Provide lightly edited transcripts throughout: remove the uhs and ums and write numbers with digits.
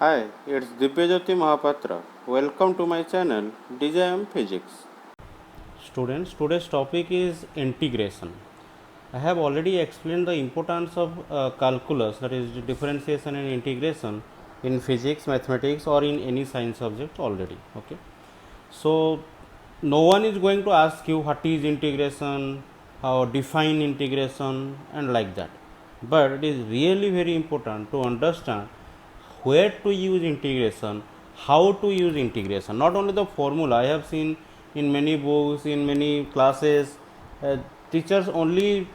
Hi, it's Divyajyoti Mahapatra. Welcome to my channel DJM Physics. Students, today's topic is integration. I have already explained the importance of calculus, that is differentiation and integration in physics, mathematics or in any science subject already. Okay. So no one is going to ask you what is integration, how define integration and like that. But it is really very important to understand where to use integration, how to use integration. Not only the formula, I have seen in many books, in many classes, teachers only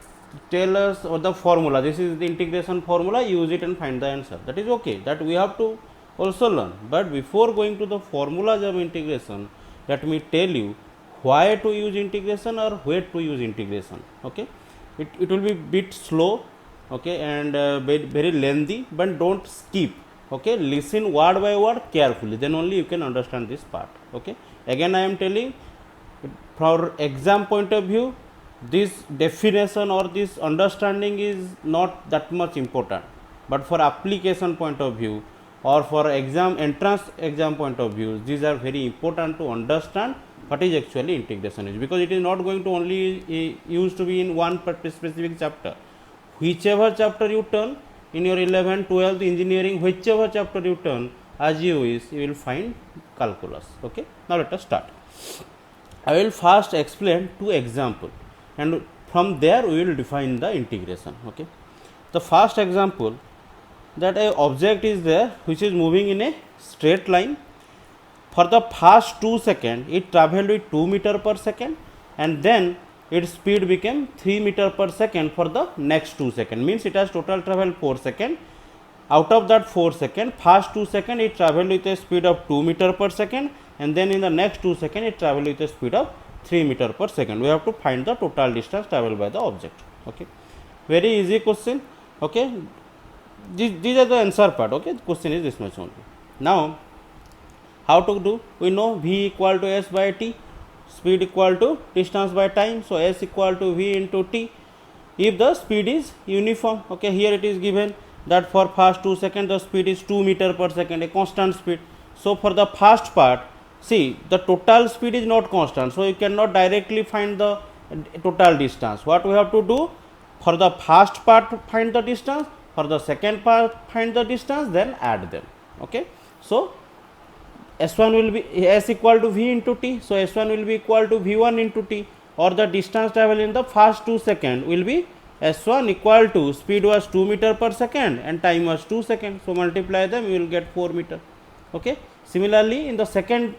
tell us or the formula, this is the integration formula, use it and find the answer. That is okay, that we have to also learn. But before going to the formulas of integration, let me tell you why to use integration or where to use integration. Okay, it will be bit slow, okay, and very lengthy, but don't skip. Okay, listen word by word carefully, then only you can understand this part. Okay, again I am telling, for exam point of view, this definition or this understanding is not that much important, but for application point of view or for exam entrance exam point of view, these are very important to understand what is actually integration is, because it is not going to only used to be in one specific chapter. Whichever chapter you turn in your 11th 12th engineering, whichever chapter you turn as you wish, you will find calculus. Okay, now let us start. I will first explain two examples and from there we will define the integration. Okay, the first example, that a object is there which is moving in a straight line. For the first 2 seconds it traveled with 2 meter per second, and then its speed became 3 meter per second for the next 2 seconds, means it has total travel 4 seconds. Out of that 4 seconds, first 2 seconds it traveled with a speed of 2 meter per second, and then in the next 2 seconds it traveled with a speed of 3 meter per second. We have to find the total distance traveled by the object. Okay, very easy question. Okay, these are the answer part. Okay, the question is this much only. Now how to do? We know V equal to S by T, speed equal to distance by time, so S equal to V into T if the speed is uniform. Okay, here it is given that for first 2 seconds the speed is 2 meter per second, a constant speed. So for the first part, see, the total speed is not constant, so you cannot directly find the total distance. What we have to do? For the first part find the distance, for the second part find the distance, then add them. Okay, so S1 will be S equal to V into T, so S1 will be equal to V1 into T, or the distance travel in the first 2 seconds will be S1 equal to, speed was 2 meter per second and time was 2 seconds, so multiply them, you will get 4 meter. Okay, similarly in the second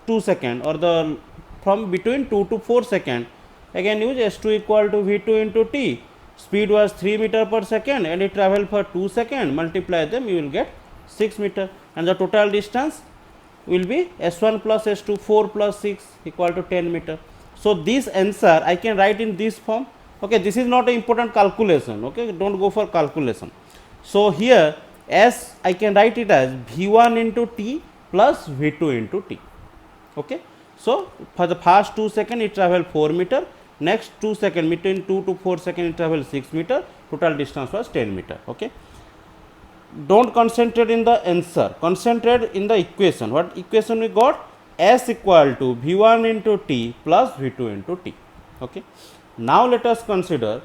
2 seconds or the from between 2 to 4 seconds, again use S2 equal to V2 into T, speed was 3 meter per second and it traveled for 2 seconds, multiply them, you will get 6 meter, and the total distance will be S1 plus S2, 4 plus 6 equal to 10 meter. So this answer I can write in this form. Okay, this is not an important calculation. Okay, don't go for calculation. So here S I can write it as V1 into T plus V2 into T. Okay, so for the first 2 seconds it traveled 4 meter, next 2 seconds between 2 to 4 seconds it traveled 6 meter, total distance was 10 meter. Okay, don't concentrate in the answer, concentrate in the equation. What equation we got? S equal to V1 into T plus V2 into T. Okay, now let us consider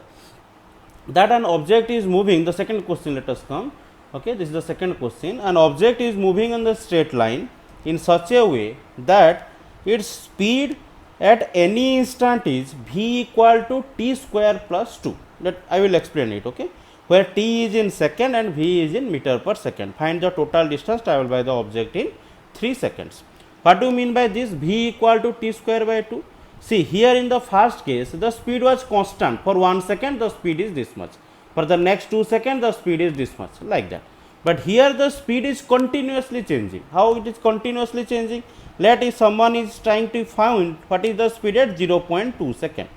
that an object is moving. The second question, let us come. Okay, this is the second question. An object is moving on the straight line in such a way that its speed at any instant is V equal to T square plus 2. That I will explain it. Okay, where T is in second and V is in meter per second. Find the total distance travelled by the object in 3 seconds. What do you mean by this? V equal to T square by 2. See, here in the first case the speed was constant. For 1 second the speed is this much, for the next 2 seconds the speed is this much, like that. But here the speed is continuously changing. How it is continuously changing? Let if someone is trying to find what is the speed at 0.2 second.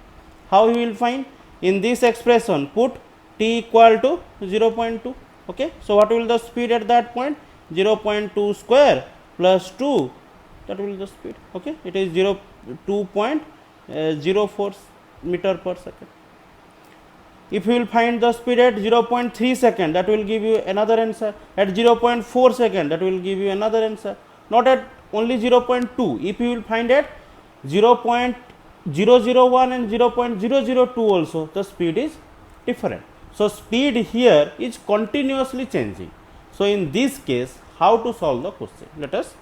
How he will find? In this expression put T equal to 0.2. Okay, so what will the speed at that point? 0.2 square plus 2, that will be the speed. Okay, it is 2.04 meter per second. if you will find the speed at 0.3 second, that will give you another answer. At 0.4 second, that will give you another answer. Not at only 0.2. If you will find at 0.001 and 0.002 also, the speed is different. So speed here is continuously changing. So in this case, how to solve the question? Let us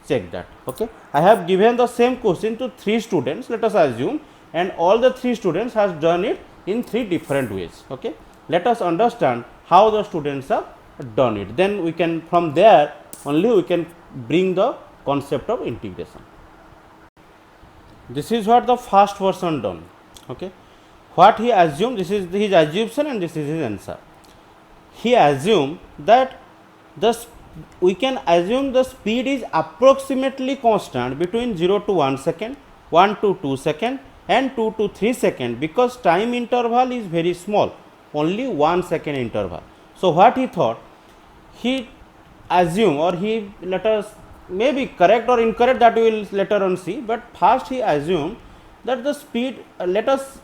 check that. Okay, I have given the same question to 3 students, let us assume, and all the 3 students has done it in 3 different ways. Okay, let us understand how the students have done it, then we can, from there only we can bring the concept of integration. This is what the first person done. Okay, what he assumed, this is his assumption and this is his answer. He assumed that we can assume the speed is approximately constant between 0 to 1 second, 1 to 2 second and 2 to 3 second, because time interval is very small, only 1 second interval. So what he thought, he assumed, or he, let us, maybe correct or incorrect, that we will later on see, but first he assumed that the speed, let us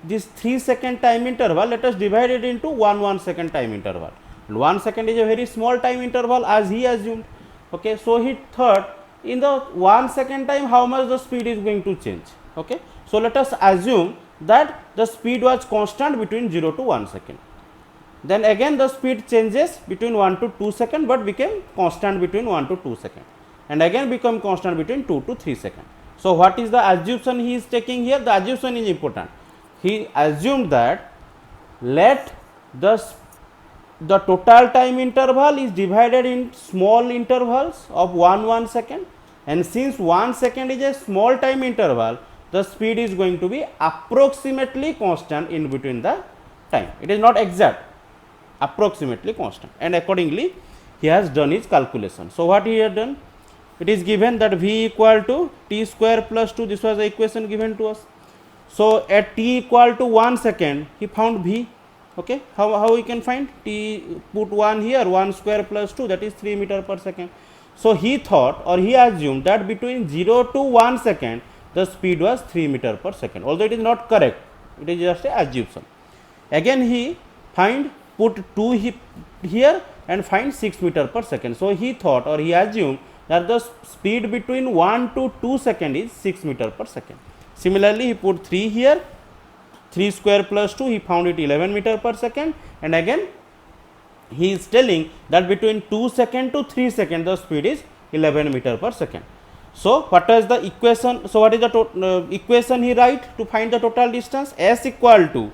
this 3 second time interval, let us divide it into 1 second time interval. 1 second is a very small time interval as he assumed. Okay, so he thought in the 1 second time how much the speed is going to change. Okay, so let us assume that the speed was constant between 0 to 1 second. Then again the speed changes between 1 to 2 second, but became constant between 1 to 2 second, and again become constant between 2 to 3 second. So what is the assumption he is taking here? The assumption is important. He assumed that let the total time interval is divided in small intervals of 1 second, and since 1 second is a small time interval, the speed is going to be approximately constant in between the time. It is not exact, approximately constant, and accordingly he has done his calculation. So what he has done, it is given that v equal to t square plus 2, this was the equation given to us. So at t equal to 1 second, he found v. Okay, how we can find? T, put 1 here, 1 square plus 2, that is 3 meter per second. So he thought, or he assumed that between 0 to 1 second the speed was 3 meter per second, although it is not correct, it is just a assumption. Again he put 2 here and find 6 meter per second. So he thought, or he assumed that the speed between 1 to 2 second is 6 meter per second. Similarly he put 3 here, 3 square plus 2, he found it 11 meter per second, and again he is telling that between 2 second to 3 second the speed is 11 meter per second. So what is the equation? So what is the equation he write to find the total distance? S equal to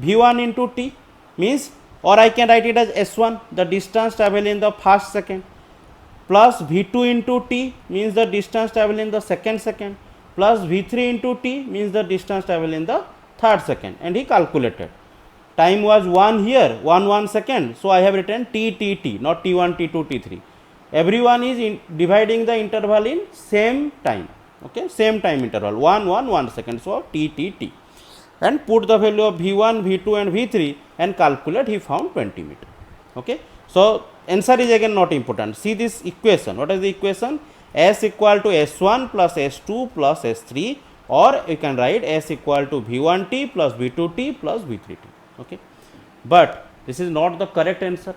v1 into t, means, or I can write it as s1, the distance traveled in the first second, plus v2 into t, means the distance traveled in the second second, plus v3 into t, means the distance traveled in the third second, and he calculated. Time was 1 here, 1 second, so I have written t, not t1, t2, t3. Everyone is dividing the interval in same time. Okay, same time interval, 1 second, so t, and put the value of v1, v2 and v3 and calculate, he found 20 meter. Okay, so answer is again not important. See this equation. What is the equation? S equal to s1 plus s2 plus s3, or you can write s equal to v1t plus v2t plus v3t. Okay, but this is not the correct answer.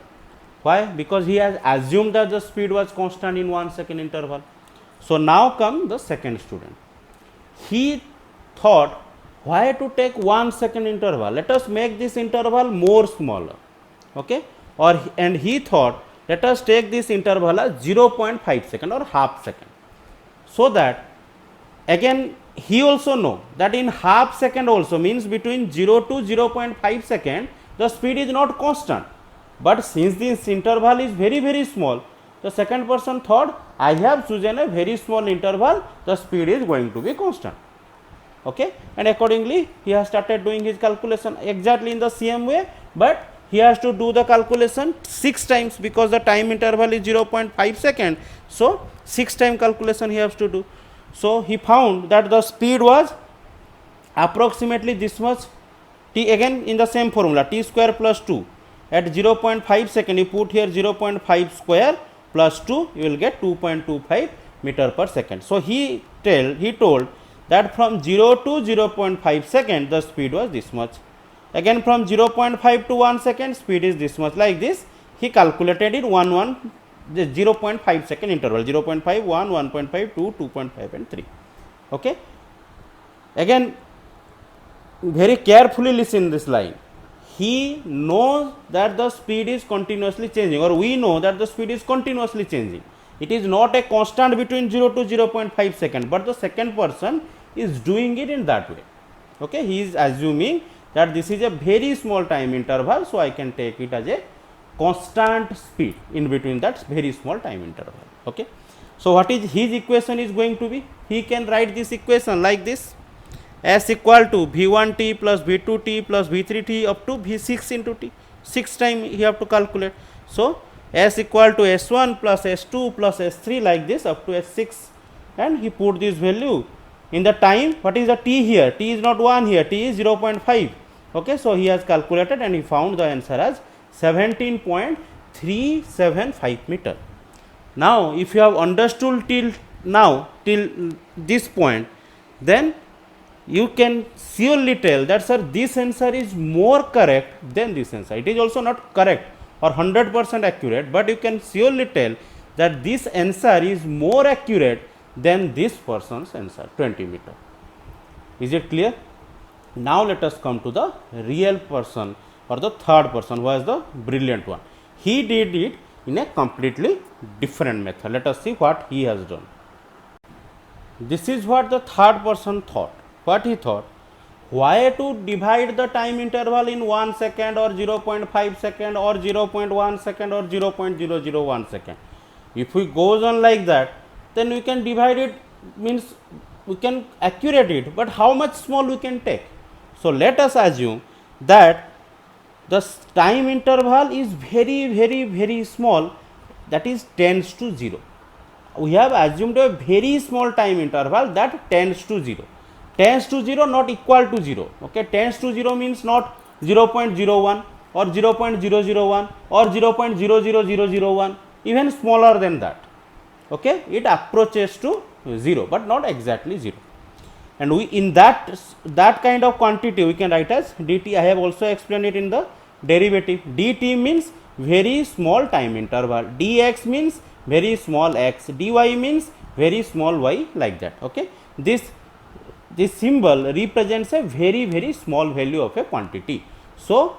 Why? Because he has assumed that the speed was constant in 1 second interval. So now come the second student. He thought, why to take 1 second interval? Let us make this interval more smaller. Okay, and he thought, let us take this interval as 0.5 second or half second, so that again he also know that in half second also, means between 0 to 0.5 second the speed is not constant. But since this interval is very small, the second person thought, I have chosen a very small interval, the speed is going to be constant. Okay, and accordingly he has started doing his calculation exactly in the same way, but he has to do the calculation 6 times, because the time interval is 0.5 second. So 6 time calculation he has to do. So he found that the speed was approximately this much. T, again in the same formula, t square plus 2. At 0.5 second, you put here 0.5 square plus 2, you will get 2.25 meter per second. So he told that from 0 to 0.5 second the speed was this much. again from 0.5 to 1 second speed is this much, like this he calculated in 0.5 second interval, 0.5, 1, 1.5, 2, 2.5 and 3. Okay. Again very carefully listen this line. He knows that the speed is continuously changing, or we know that the speed is continuously changing. It is not a constant between 0 to 0.5 second, but the second person is doing it in that way. Okay, he is assuming that this is a very small time interval, so I can take it as a constant speed in between that very small time interval. Okay, so what is his equation is going to be? He can write this equation like this: S equal to V1t plus V2t plus V3t up to V6 into t. 6 time he have to calculate. So S equal to S1 plus S2 plus S3 like this up to S6, and he put this value in the time. What is the t here? T is not 1 here, t is 0.5. Okay, so he has calculated and he found the answer as 17.375 meter. Now if you have understood till this point, then you can surely tell that sir, this answer is more correct than this answer. It is also not correct or 100% accurate, but you can surely tell that this answer is more accurate than this person's answer, 20 meter. Is it clear? Now let us come to the real person or the third person who was the brilliant one. He did it in a completely different method. Let us see what he has done. This is what the third person thought. What he thought: why to divide the time interval in 1 second or 0.5 second or 0.1 second or 0.001 second? If we goes on like that, then we can divide it, means we can accurate it, but how much small we can take? So let us assume that the time interval is very small, that is tends to 0. We have assumed a very small time interval that tends to 0. Tends to 0, not equal to 0. Okay, tends to 0 means not 0.01 or 0.001 or 0.00001, even smaller than that. Okay, it approaches to 0, but not exactly 0. And we in that kind of quantity we can write as dt. I have also explained it in the derivative. dt means very small time interval, dx means very small x, dy means very small y, like that. Okay, this symbol represents a very small value of a quantity. So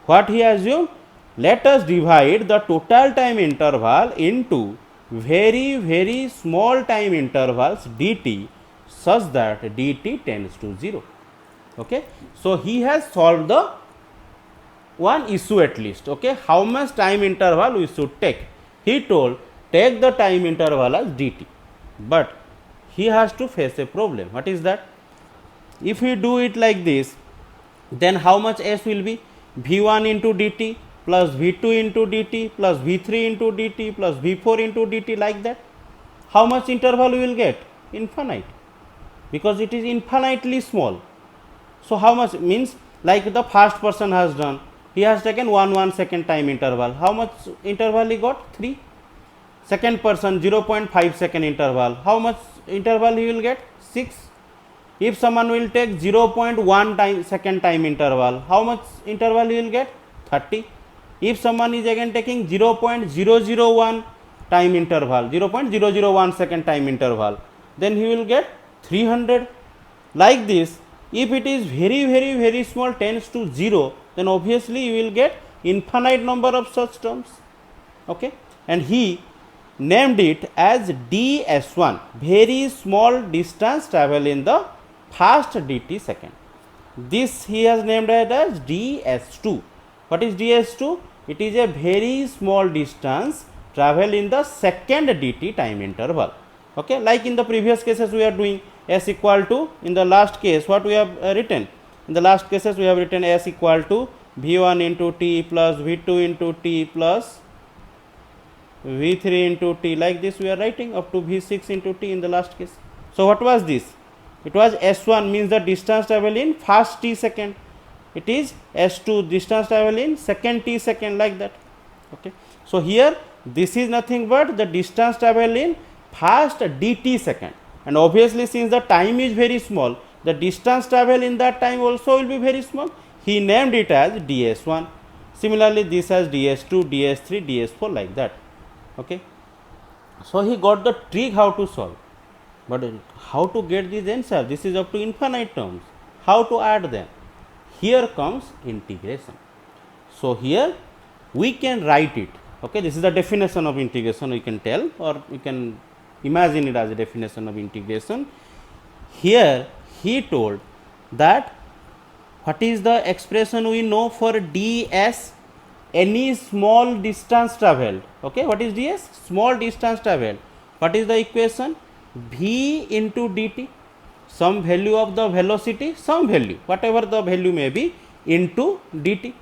what he assumed, let us divide the total time interval into very small time intervals dt, such that dt tends to 0. Okay, so he has solved the one issue at least. Okay, how much time interval we should take? He told, take the time interval as dt, but he has to face a problem. What is that? If we do it like this, then how much s will be? V1 into dt plus V2 into dt plus V3 into dt plus V4 into dt, like that. How much interval we will get? Infinite, because it is infinitely small. So how much means, like the first person has done, he has taken 1 second time interval. How much interval he got? 3. Second person 0.5 second interval. How much interval he will get? 6. If someone will take 0.1 second time interval, how much interval he will get? 30. If someone is again taking 0.001 time interval, 0.001 second time interval, then he will get 300. Like this, if it is very small, tends to 0, then obviously you will get infinite number of such terms. Okay, and he named it as ds1, very small distance travel in the fast dt second. This he has named it as ds2. What is ds2? It is a very small distance travel in the second dt time interval. Okay, like in the previous cases we are doing s equal to, in the last case what we have written, in the last cases we have written s equal to v1 into t plus v2 into t plus v3 into t, like this we are writing up to v6 into t in the last case. So what was this? It was s1, means the distance travel in fast t second. It is s2, distance travel in second t second, like that. Okay, so here this is nothing but the distance travel in fast dt second, and obviously since the time is very small, the distance travel in that time also will be very small. he named it as ds1. Similarly, this as ds2, ds3, ds4 like that. Okay. So he got the trick how to solve, but how to get these answer? This is up to infinite terms. How to add them? Here comes integration. So here we can write it. Okay, this is the definition of integration. We can tell, or we can imagine it as a definition of integration. Here he told that what is the expression we know for ds? Any small distance traveled. Okay, what is ds? Small distance traveled. What is the equation? V into dt, some value of the velocity, some value, whatever the value may be, into dt.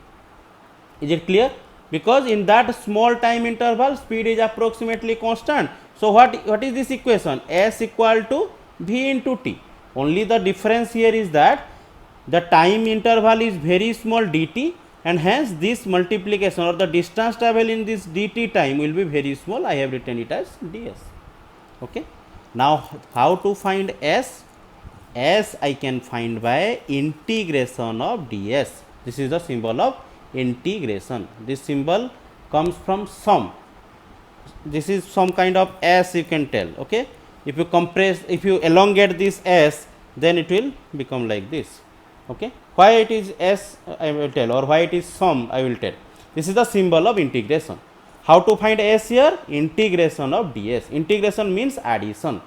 Is it clear? Because in that small time interval, speed is approximately constant. So what is this equation? S equal to V into t. Only the difference here is that the time interval is very small dt, and hence this multiplication or the distance travel in this dt time will be very small. I have written it as ds. Okay. Now how to find s? S I can find by integration of ds. This is the symbol of integration. This symbol comes from sum. This is some kind of s, you can tell. Okay. If you compress, if you elongate this s, then it will become like this. Okay. Why it is s I will tell, or why it is sum I will tell. This is the symbol of integration. How to find s here? Integration of ds. Integration means addition,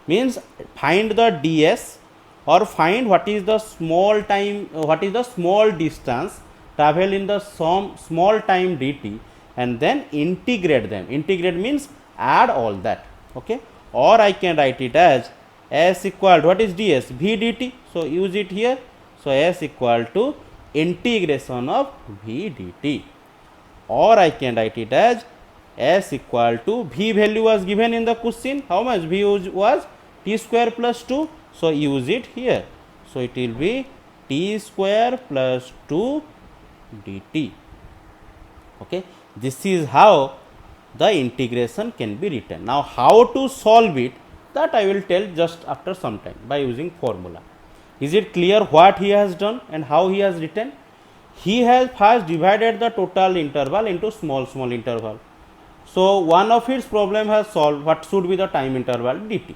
means find the ds, or find what is the small time, what is the small distance travel in the small time dt, and then integrate them. Integrate means add all that. Okay. Or I can write it as s equal to, what is ds? V dt. So use it here. So s equal to integration of v dt. Or I can write it as s equal to, v value was given in the question. How much? V was t square plus 2. So use it here. So it will be t square plus 2 dt. Okay. This is how the integration can be written. Now how to solve it, that I will tell just after some time by using formula. Is it clear what he has done and how he has written? He has first divided the total interval into small interval. So one of its problem has solved. What should be the time interval? dt.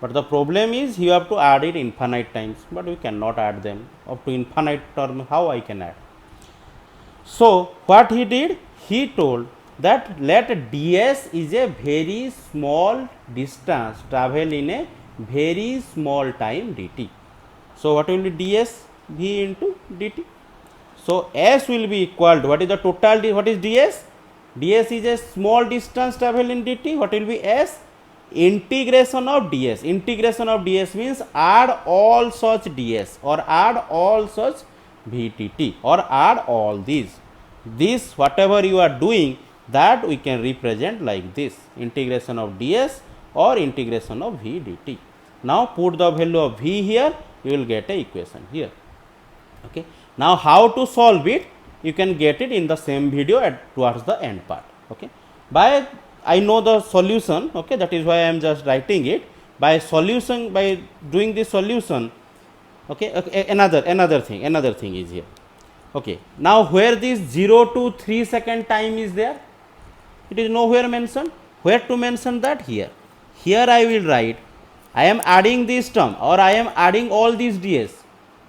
But the problem is you have to add it infinite times, but we cannot add them up to infinite term. How I can add? So what he did, he told that let ds is a very small distance travel in a very small time dt. So what will be ds? V into dt. So s will be equal to, what is the total, what is ds? ds is a small distance travel in dt. What will be s? Integration of ds. Integration of ds means add all such ds, or add all such vtt, or add all these. This whatever you are doing, that we can represent like this: integration of ds or integration of v dt. Now put the value of v here, you will get a equation here. Okay. Now how to solve it, you can get it in the same video towards the end part. Okay. By I know the solution. Okay, that is why I am just writing it. By solution, by doing this solution. Okay, another thing is here. Okay, now where this 0 to 3 second time is there, it is nowhere mentioned. Where to mention that? Here. Here I will write, I am adding this term, or I am adding all these ds,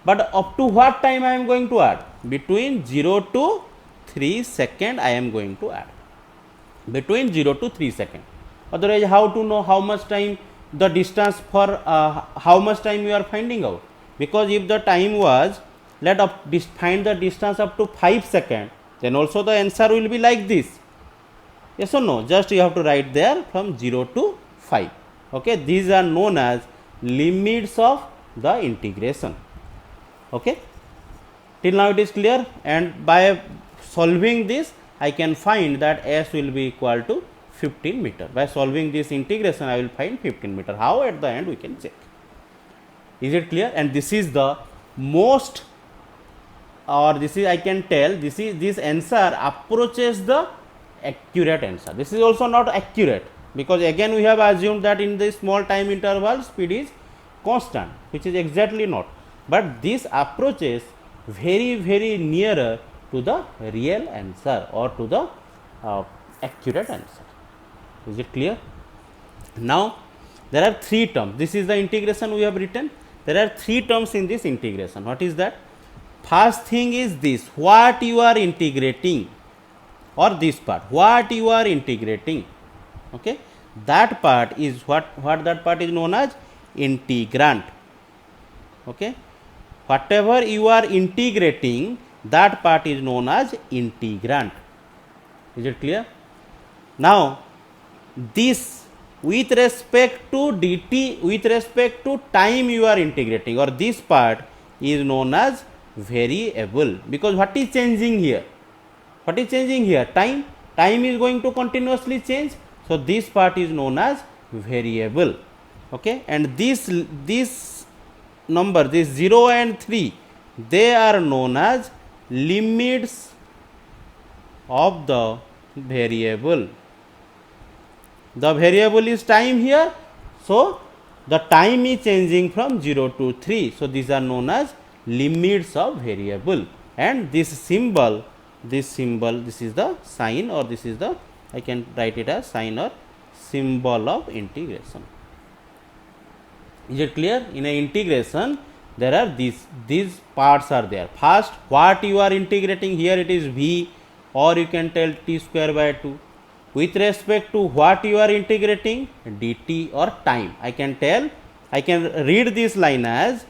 but up to what time I am going to add? Between 0 to 3 second I am going to add. Between 0 to 3 second. Otherwise, how to know how much time the distance for how much time you are finding out? Because if the time was, let up find the distance up to 5 second, then also the answer will be like this. Yes or no? Just you have to write there from 0 to 5. Okay, these are known as limits of the integration. Okay, till now it is clear, and by solving this I can find that s will be equal to 15 meter. By solving this integration I will find 15 meter. How? At the end we can check. Is it clear? And this is the most, or this is, I can tell, this answer approaches the accurate answer. This is also not accurate, because again we have assumed that in the small time interval speed is constant, which is exactly not. But this approaches very nearer to the real answer or to the accurate answer. Is it clear? Now there are three terms. This is the integration we have written. There are three terms in this integration. What is that? First thing is this, what you are integrating, or this part, what you are integrating. Okay, that part is what that part is known as integrand. Okay, whatever you are integrating, that part is known as integrand. Is it clear? Now this with respect to dt, with respect to time you are integrating, or this part is known as variable, because what is changing here? What is changing here? Time. Time is going to continuously change, so this part is known as variable. Okay, and this number, this 0 and 3, they are known as limits of the variable. The variable is time here, so the time is changing from 0 to 3, so these are known as limits of variable. And this symbol, this is the sign, or this is the, I can write it as sign or symbol of integration. Is it clear? In a integration there are these parts are there. First, what you are integrating, here it is v, or you can tell t square by 2. With respect to what you are integrating, dt or time. I can read this line as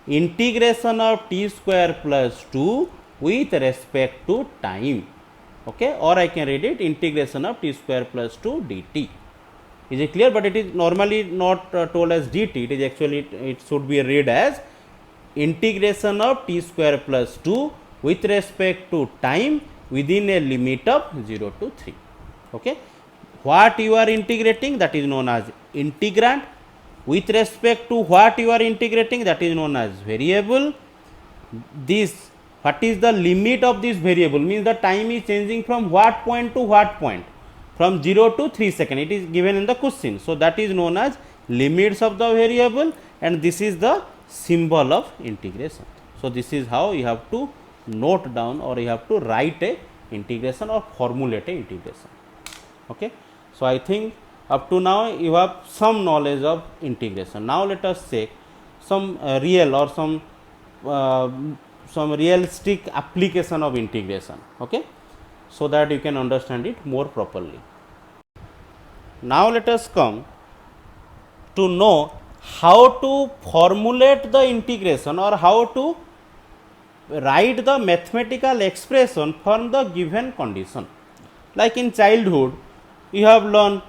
integration of t square plus 2 with respect to time. Okay, or I can read it integration of t square plus 2 dt. Is it clear? But it is normally not told as dt, it is actually, it should be read as integration of t square plus 2 with respect to time within a limit of 0 to 3. Okay, what you are integrating, that is known as integrand. With respect to what you are integrating, that is known as variable. This, what is the limit of this variable, means the time is changing from what point to what point, from 0 to 3 seconds. It is given in the question, so that is known as limits of the variable, and this is the symbol of integration. So this is how you have to note down, or you have to write a integration or formulate a integration. Okay, so I think up to now you have some knowledge of integration. Now let us check some real or some realistic application of integration. Okay, so that you can understand it more properly. Now let us come to know how to formulate the integration, or how to write the mathematical expression from the given condition. Like in childhood, you have learned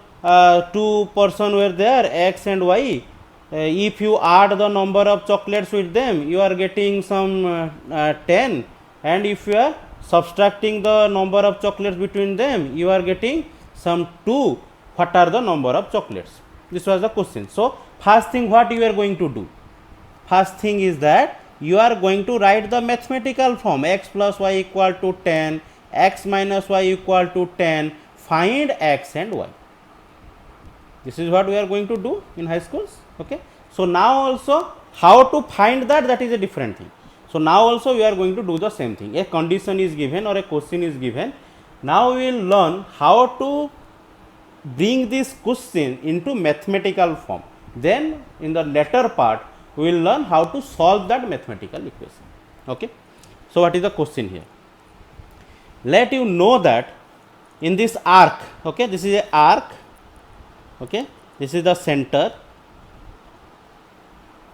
two persons were there, x and y. If you add the number of chocolates with them, you are getting some 10, and if you are subtracting the number of chocolates between them, you are getting some 2. What are the number of chocolates? This was the question. So first thing, what you are going to do? First thing is that you are going to write the mathematical form, x plus y equal to 10, x minus y equal to 10, find x and y. This is what we are going to do in high schools. Okay, so now also how to find that, that is a different thing. So now also we are going to do the same thing. A condition is given or a question is given. Now we will learn how to bring this question into mathematical form. Then in the later part we will learn how to solve that mathematical equation. Okay, so what is the question here? Let you know that in this arc, okay, this is a arc, okay, this is the center,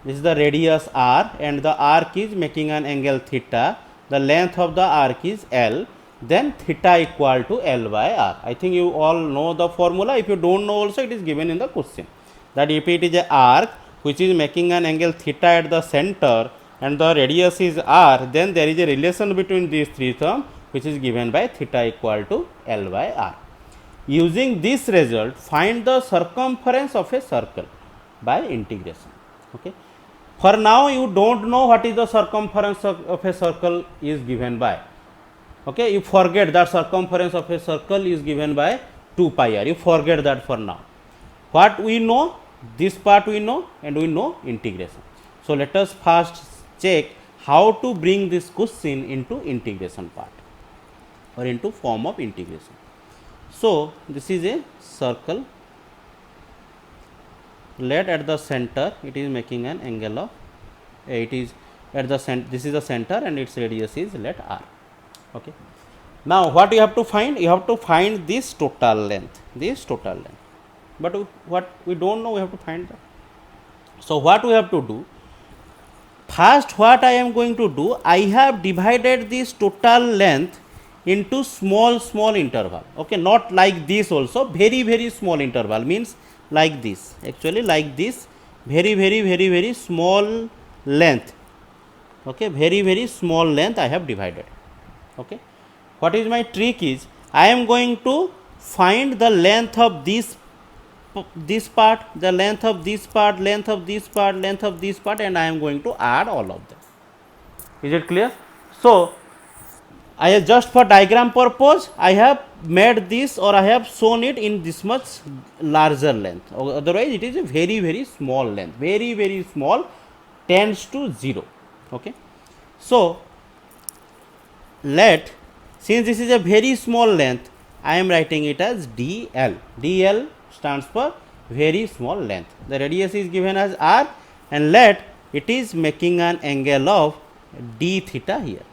this is the radius r, and the arc is making an angle theta, the length of the arc is L, then theta equal to L by r. I think you all know the formula. If you don't know also, it is given in the question, that if it is a arc which is making an angle theta at the center and the radius is r, then there is a relation between these three terms which is given by theta equal to L by r. Using this result, find the circumference of a circle by integration. Okay. For now you don't know what is the circumference of a circle is given by. Okay, you forget that circumference of a circle is given by 2 pi r. You forget that for now. What we know, this part we know, and we know integration. So let us first check how to bring this question into integration part or into form of integration. So this is a circle, let at the center it is making an angle of it is at the center, this is the center and its radius is let r. Okay. Now what you have to find? You have to find this total length, but what we don't know, we have to find that. So what we have to do? First, what I am going to do, I have divided this total length into small interval. Okay, not like this also, very small interval, means like this, actually like this, very small length. Okay, very small length I have divided. Okay, what is my trick is, I am going to find the length of this part, the length of this part, length of this part, length of this part, and I am going to add all of them. Is it clear? So I have, just for diagram purpose, I have made this, or I have shown it in this much larger length, otherwise it is a very small length, very small, tends to 0. Okay. So let, since this is a very small length, I am writing it as dl. dl stands for very small length. The radius is given as r, and let it is making an angle of d theta here.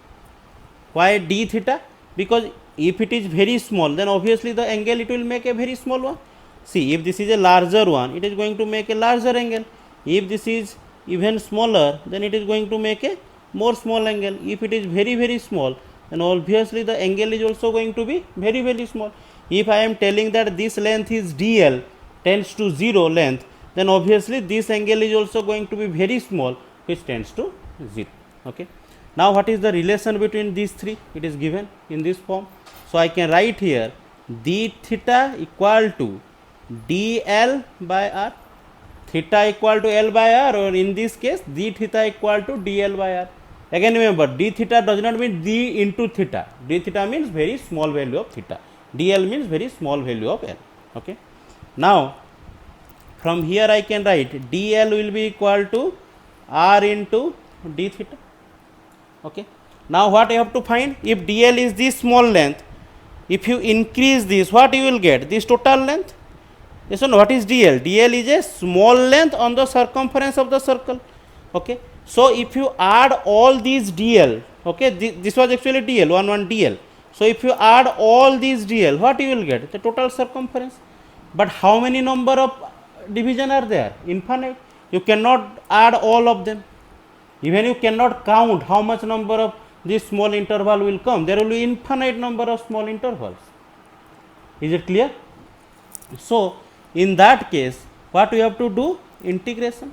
Why d theta? Because if it is very small, then obviously the angle it will make a very small one. See, if this is a larger one, it is going to make a larger angle. If this is even smaller, then it is going to make a more small angle. If it is very small, then obviously the angle is also going to be very small. If I am telling that this length is dl, tends to 0 length, then obviously this angle is also going to be very small, which tends to 0. Okay. Now what is the relation between these three? It is given in this form. So I can write here d theta equal to dl by r, theta equal to l by r, or in this case d theta equal to dl by r. Again remember, d theta does not mean d into theta. D theta means very small value of theta. dl means very small value of l. Okay. Now from here I can write dl will be equal to r into d theta. Okay. Now what I have to find? If dl is this small length, if you increase this, what you will get? This total length. Yes or no? What is dl? dl is a small length on the circumference of the circle. Okay. So if you add all these dl, okay, this was actually dl, 1 dl. So if you add all these dl, what you will get? The total circumference. But how many number of division are there? Infinite. You cannot add all of them. Even you cannot count how much number of this small interval will come. There will be infinite number of small intervals. Is it clear? So in that case, what we have to do? Integration.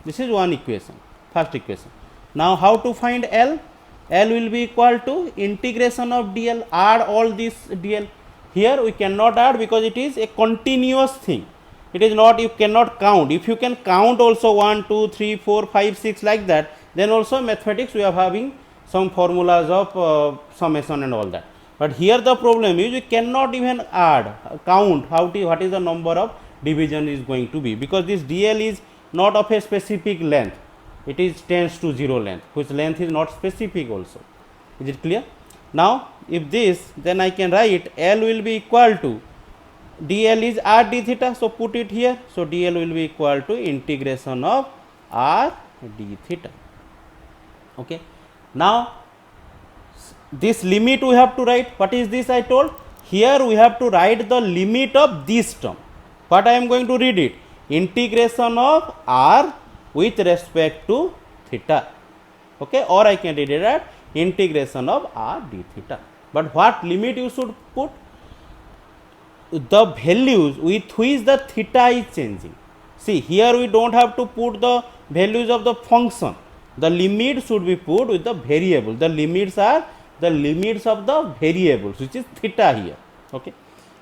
This is one equation, first equation. Now how to find L? L will be equal to integration of dl. Add all this dl. Here we cannot add because it is a continuous thing. It is not, you cannot count. If you can count also 1, 2, 3, 4, 5, 6 like that, then also mathematics we are having some formulas of summation and all that. But here the problem is we cannot even add, count what is the number of division is going to be, because this dl is not of a specific length. It is tends to 0 length, which length is not specific also. Is it clear? Now if this, then I can write L will be equal to dl is r d theta, so put it here. So dl will be equal to integration of r d theta. Okay. Now this limit we have to write. What is this? I told here we have to write the limit of this term. What I am going to read it? Integration of r with respect to theta. Okay, or I can read it at integration of r d theta. But what limit you should put? The values with which the theta is changing. See, here we don't have to put the values of the function. The limit should be put with the variable. The limits are the limits of the variables, which is theta here. Okay.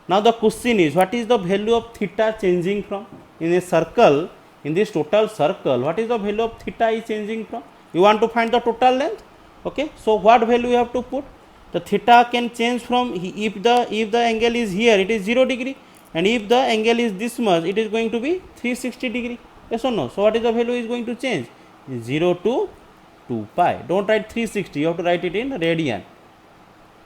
Now the question is, what is the value of theta changing from? In a circle, in this total circle, what is the value of theta is changing from? You want to find the total length. Okay. So what value you have to put? The theta can change from, if the angle is here, it is 0 degree, and if the angle is this much, it is going to be 360 degree. Yes or no? So what is the value is going to change? 0 to 2 pi. Don't write 360, you have to write it in radian.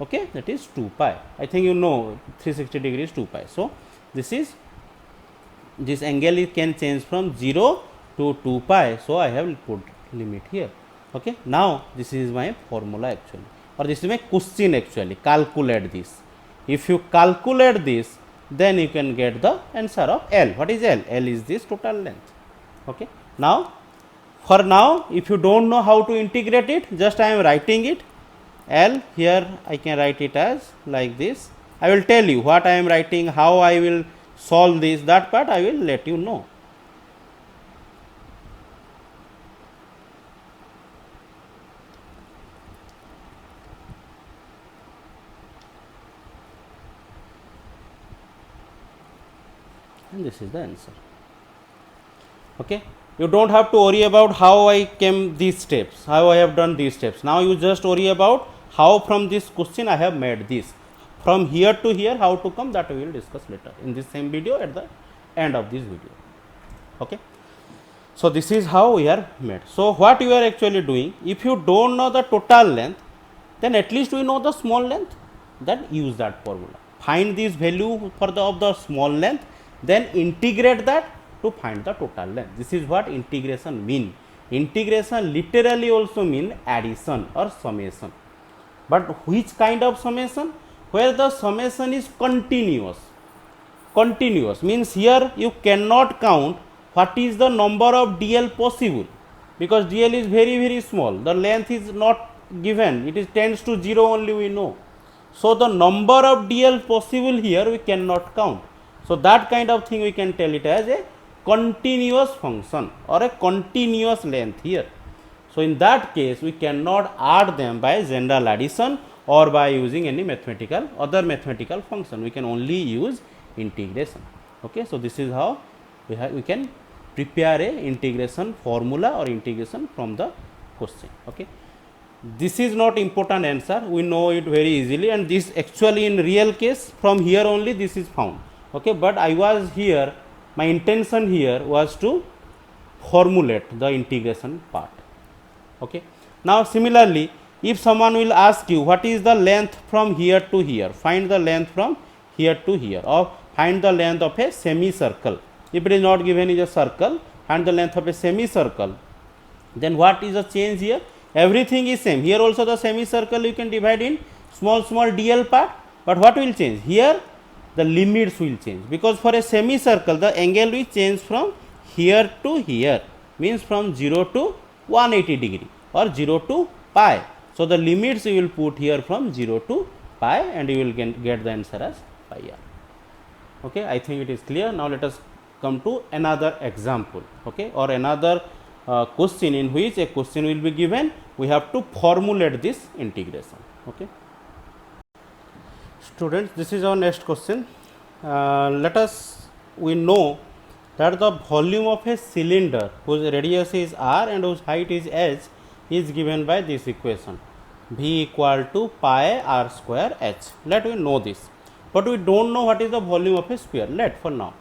Okay, that is 2 pi. I think you know 360 degrees 2 pi. So this angle can change from 0 to 2 pi. So I have put limit here. Okay, now this is my formula actually, or this is my question actually. Calculate this. If you calculate this, then you can get the answer of L. What is L? L is this total length. Okay, now for now, if you don't know how to integrate it, just I am writing it. L here I can write it as like this. I will tell you what I am writing, how I will solve this, that part I will let you know. And this is the answer. Okay, you don't have to worry about how I came these steps, how I have done these steps. Now you just worry about how from this question I have made this. From here to here, how to come, that we will discuss later in this same video at the end of this video. Okay, so this is how we are made. So what you are actually doing, if you don't know the total length, then at least we know the small length. Then use that formula. Find this value for the of the small length, then integrate that to find the total length. This is what integration mean. Integration literally also mean addition or summation. But which kind of summation? Where the summation is continuous. Continuous means here you cannot count what is the number of DL possible, because DL is very small. The length is not given. It is tends to 0 only we know. So the number of DL possible here we cannot count. So that kind of thing we can tell it as a continuous function or a continuous length here. So in that case we cannot add them by general addition or by using any other mathematical function. We can only use integration. Okay, so this is how we can prepare a integration formula or integration from the question. Okay, this is not important answer, we know it very easily, and this actually in real case from here only this is found. Okay, but I was here, my intention here was to formulate the integration part. Okay, now similarly, if someone will ask you what is the length from here to here, find the length from here to here, or find the length of a semicircle. If it is not given is a circle, find the length of a semicircle, then what is the change here? Everything is same. Here also the semicircle you can divide in small DL part, but what will change? Here the limits will change, because for a semicircle the angle will change from here to here, means from 0 to 180 degree or 0 to pi. So the limits you will put here from 0 to pi and you will get the answer as pi r. Okay, I think it is clear. Now let us come to another example, okay, or another question in which a question will be given. We have to formulate this integration. Okay, students, this is our next question. We know that the volume of a cylinder whose radius is r and whose height is h is given by this equation, V equal to pi r square h. Let we know this, but we don't know what is the volume of a sphere. Let for now,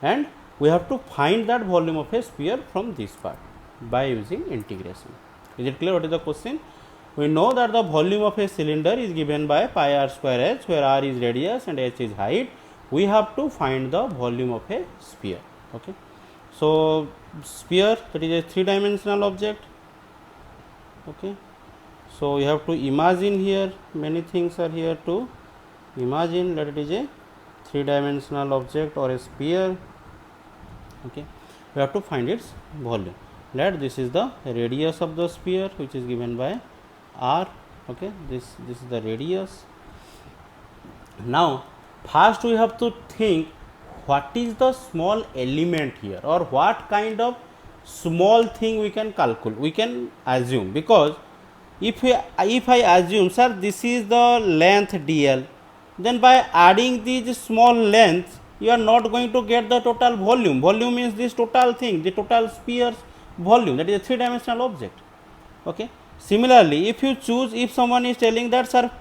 and we have to find that volume of a sphere from this part by using integration. Is it clear what is the question? We know that the volume of a cylinder is given by pi r square h, where r is radius and h is height. We have to find the volume of a sphere. Okay, so sphere, that is a 3-dimensional object. Okay, so you have to imagine here, many things are here to imagine that it is a 3-dimensional object or a sphere. Okay, we have to find its volume. Let this is the radius of the sphere, which is given by r. Okay, this is the radius. Now first we have to think what is the small element here, or what kind of small thing we can calculate, we can assume, because if I assume, sir, this is the length dl, then by adding these small lengths you are not going to get the total volume. Volume means this total thing, the total sphere's volume, that is a 3-dimensional object. Okay, similarly, if someone is telling that, sir,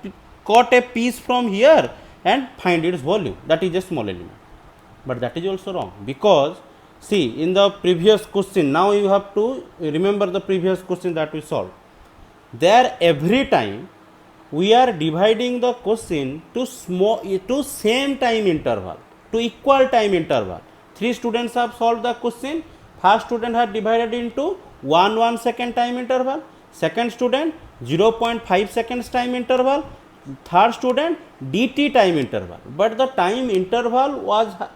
cut a piece from here and find its volume, that is a small element, but that is also wrong, because see in the previous question, now you have to remember the previous question that we solved. there every time we are dividing the question to same time interval, to equal time interval. 3 students have solved the question. First student had divided into 1 second time interval, second student 0.5 seconds time interval, third student dt time interval, but the time interval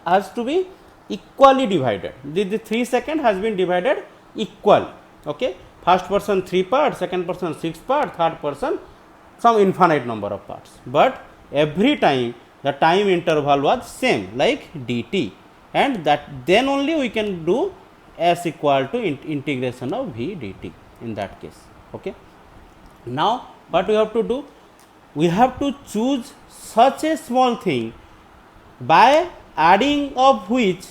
has to be equally divided. The 3 second has been divided equal. Okay, first person 3 parts, second person 6 parts, third person some infinite number of parts, but every time the time interval was same, like dt, and that then only we can do s equal to integration of v dt in that case. Okay, now what we have to do, we have to choose such a small thing by adding of which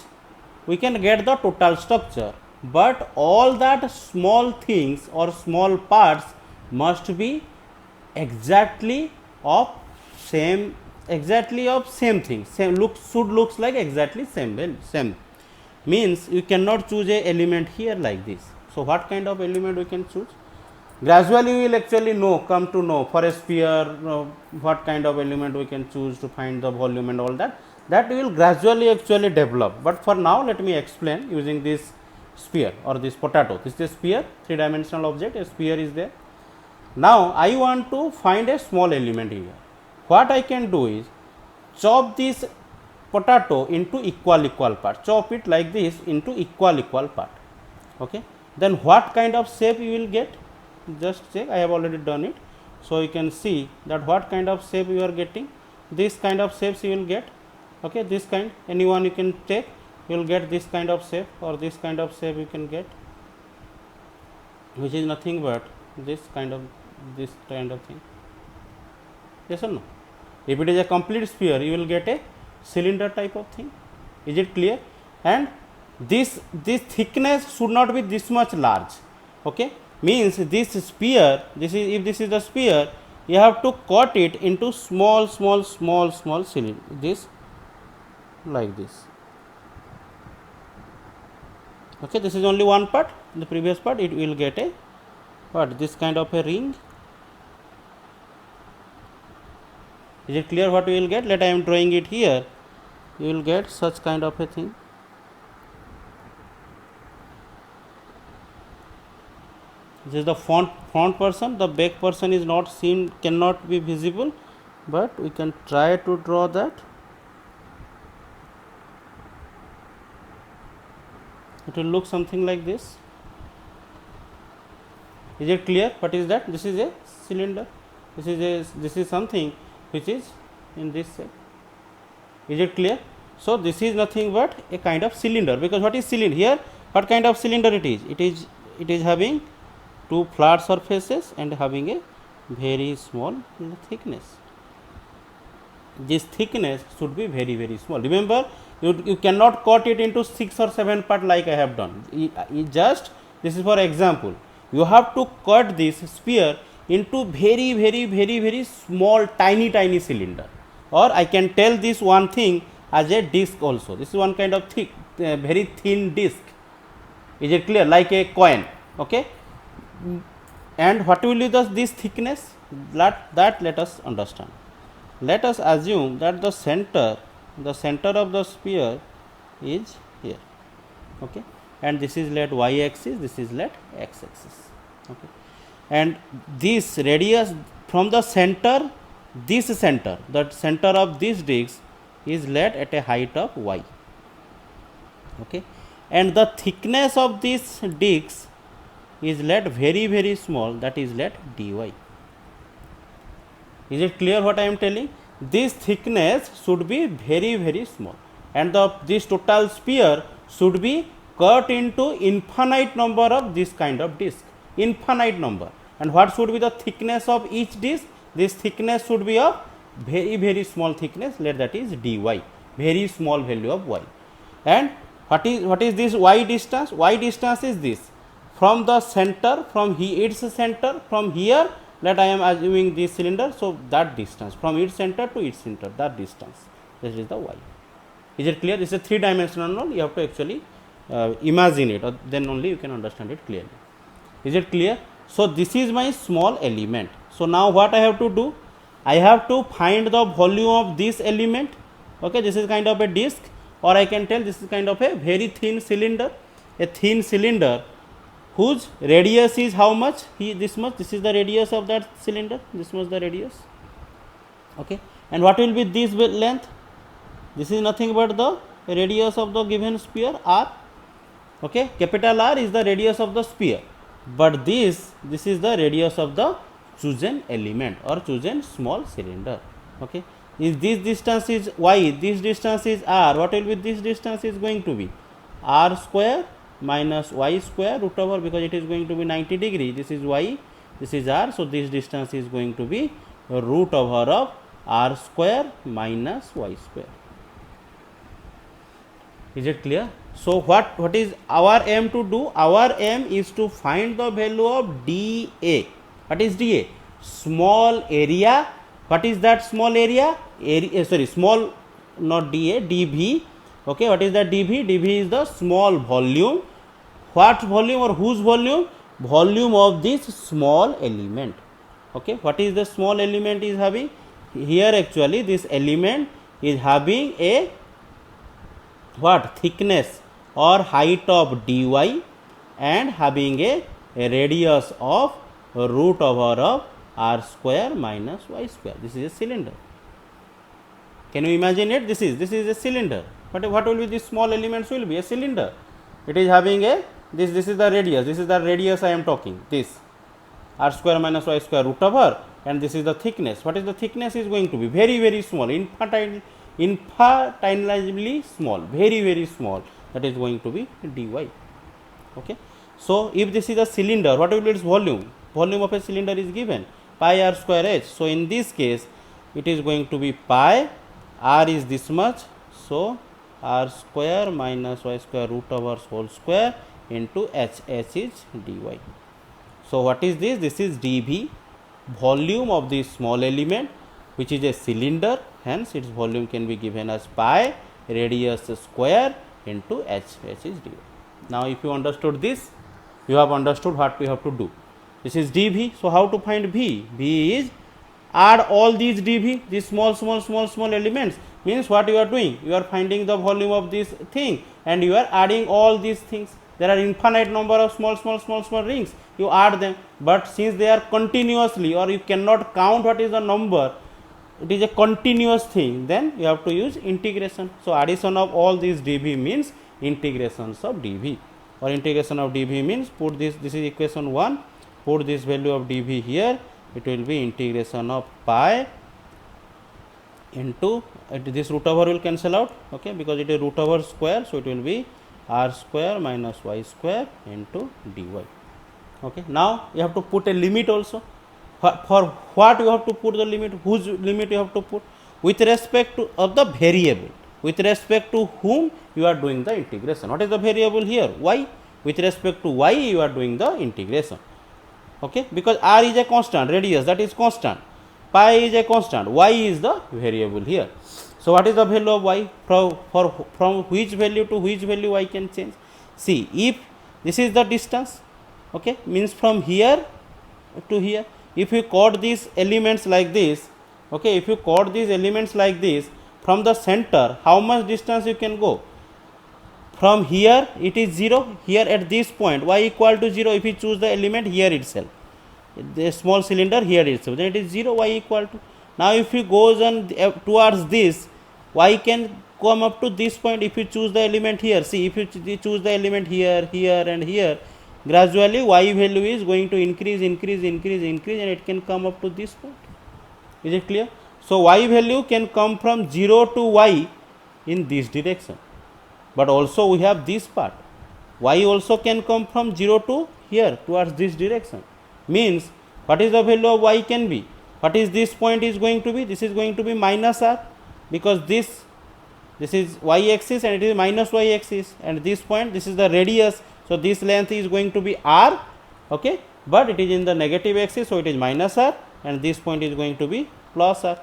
we can get the total structure, but all that small things or small parts must be exactly of same thing, should looks like exactly same, means you cannot choose a element here like this. So what kind of element we can choose? Gradually we will actually come to know for a sphere what kind of element we can choose to find the volume and all that we will gradually actually develop. But for now let me explain using this sphere or this potato. This is a sphere, 3-dimensional object, a sphere is there. Now I want to find a small element here. What I can do is chop this potato into equal part, chop it like this into equal part. Okay, then what kind of shape you will get? Just check, I have already done it. So you can see that what kind of shape you are getting. This kind of shapes you will get. Okay, this kind, anyone you can take, you will get this kind of shape, or this kind of shape you can get, which is nothing but this kind of thing. Yes or no? If it is a complete sphere, you will get a cylinder type of thing. Is it clear? And this thickness should not be this much large. Okay, means this sphere, if this is the sphere, you have to cut it into small cylinder, this like this. Okay, this is only one part. The previous part, it will get a this kind of a ring. Is it clear what we will get? Let I am drawing it here. You will get such kind of a thing. This is the front person. The back person is not seen, cannot be visible, but we can try to draw that. It will look something like this. Is it clear? What is that? This is a cylinder. This is something which is in this shape. Is it clear? So this is nothing but a kind of cylinder, because what is cylinder here? What kind of cylinder it is? It is having two flat surfaces and having a very small thickness. This thickness should be very small. Remember, you cannot cut it into 6 or 7 part like I have done. Just this is for example. You have to cut this sphere into very small tiny cylinder, or I can tell this one thing as a disc also. This is one kind of thick, very thin disc. Is it clear? Like a coin. Okay, and what will be this thickness? That let us understand. Let us assume that the center of the sphere is here. Okay, and this is let y axis, this is let x axis. Okay, and this radius from the center, the center of this disc is let at a height of y. Okay, and the thickness of this disc is let very small, that is let dy. Is it clear what I am telling? This thickness should be very small, and this total sphere should be cut into infinite number of this kind of disc, infinite number. And what should be the thickness of each disc? This thickness should be of very small thickness, let that is dy, very small value of y. And what is this y distance? Y distance is this, from the center, from its center, from here, let I am assuming this cylinder, so that distance from its center to its center, that distance, this is the y. Is it clear? This is a 3-dimensional, you have to actually imagine it, or then only you can understand it clearly. Is it clear? So this is my small element. So now what I have to do? I have to find the volume of this element. Okay, this is kind of a disc, or I can tell this is kind of a very thin cylinder. A thin cylinder whose radius is how much? This much. This is the radius of that cylinder. This much the radius. Okay, and what will be this length? This is nothing but the radius of the given sphere r. Okay, capital R is the radius of the sphere, but this is the radius of the chosen element or chosen small cylinder. Okay, if this distance is y, this distance is r, what will be this distance is going to be r square minus y square root over, because it is going to be 90 degree. This is y, this is r, so this distance is going to be root over of r square minus y square. Is it clear? So what is our aim to do? Our aim is to find the value of dA. What is dA? Small area. What is that small area? Small, not dA, dV. Okay, what is that dV? dV is the small volume. What volume or whose volume? Volume of this small element. Okay, what is the small element is having? Here actually this element is having a what? Thickness or height of dy and having a radius of root over of r square minus y square. This is a cylinder. Can you imagine it? This is a cylinder. What will be this small elements will be? A cylinder. It is having a this is the radius. This is the radius I am talking. This r square minus y square root over, and this is the thickness. What is the thickness is going to be? Very, very small, infinitesimally small, very, very small. That is going to be dy. Okay. So if this is a cylinder, what will be its volume? Volume of a cylinder is given pi r square h. So in this case, it is going to be pi, r is this much, so r square minus y square root over whole square into h is dy. So what is this? This is dV, volume of this small element, which is a cylinder. Hence its volume can be given as pi radius square into h is dy. Now if you understood this, you have understood what we have to do. This is dV. So how to find V? V is add all these dV, these small elements. Means what you are doing? You are finding the volume of this thing and you are adding all these things. There are infinite number of small rings. You add them, but since they are continuously, or you cannot count what is the number, it is a continuous thing, then you have to use integration. So addition of all these dV means integrations of dV, or integration of dV means put this is equation 1, put this value of dV here, it will be integration of pi into this root over will cancel out. Okay, because it is root over square, so it will be r square minus y square into dy. Okay, now you have to put a limit also. For what you have to put the limit? Whose limit you have to put? With respect to of the variable, with respect to whom you are doing the integration. What is the variable here? Y. With respect to y you are doing the integration. Okay, because r is a constant, radius, that is constant, pi is a constant, y is the variable here. So what is the value of y? From which value to which value y can change? See, if this is the distance, okay, means from here to here. If you cut these elements like this, okay, if you cut these elements like this, from the center, how much distance you can go? From here it is 0, here at this point y equal to 0, if you choose the element here itself, the small cylinder here itself, then it is 0, y equal to. Now if you goes on towards this, y can come up to this point if you choose the element here. See, if you choose the element here, here and here, gradually y value is going to increase and it can come up to this point. Is it clear? So y value can come from 0 to y in this direction, but also we have this part, y also can come from 0 to here towards this direction. Means what is the value of y can be? What is this point is going to be? This is going to be minus r, because this is y axis and it is minus y axis, and this point, this is the radius, so this length is going to be r, okay, but it is in the negative axis, so it is minus r, and this point is going to be plus r,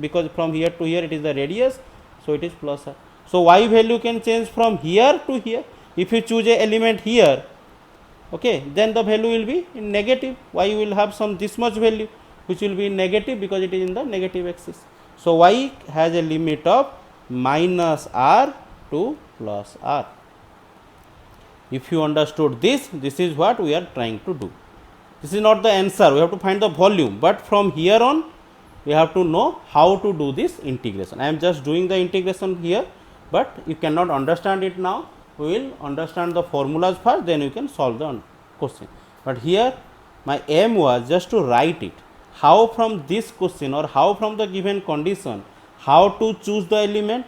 because from here to here it is the radius, so it is plus r. So y value can change from here to here. If you choose a element here, okay, then the value will be in negative. Y will have some this much value which will be negative because it is in the negative axis. So y has a limit of minus r to plus r. If you understood this, this is what we are trying to do. This is not the answer, we have to find the volume, but from here on we have to know how to do this integration. I am just doing the integration here, but you cannot understand it now. We will understand the formulas first, then you can solve the question. But here my aim was just to write it, how from this question or how from the given condition, how to choose the element,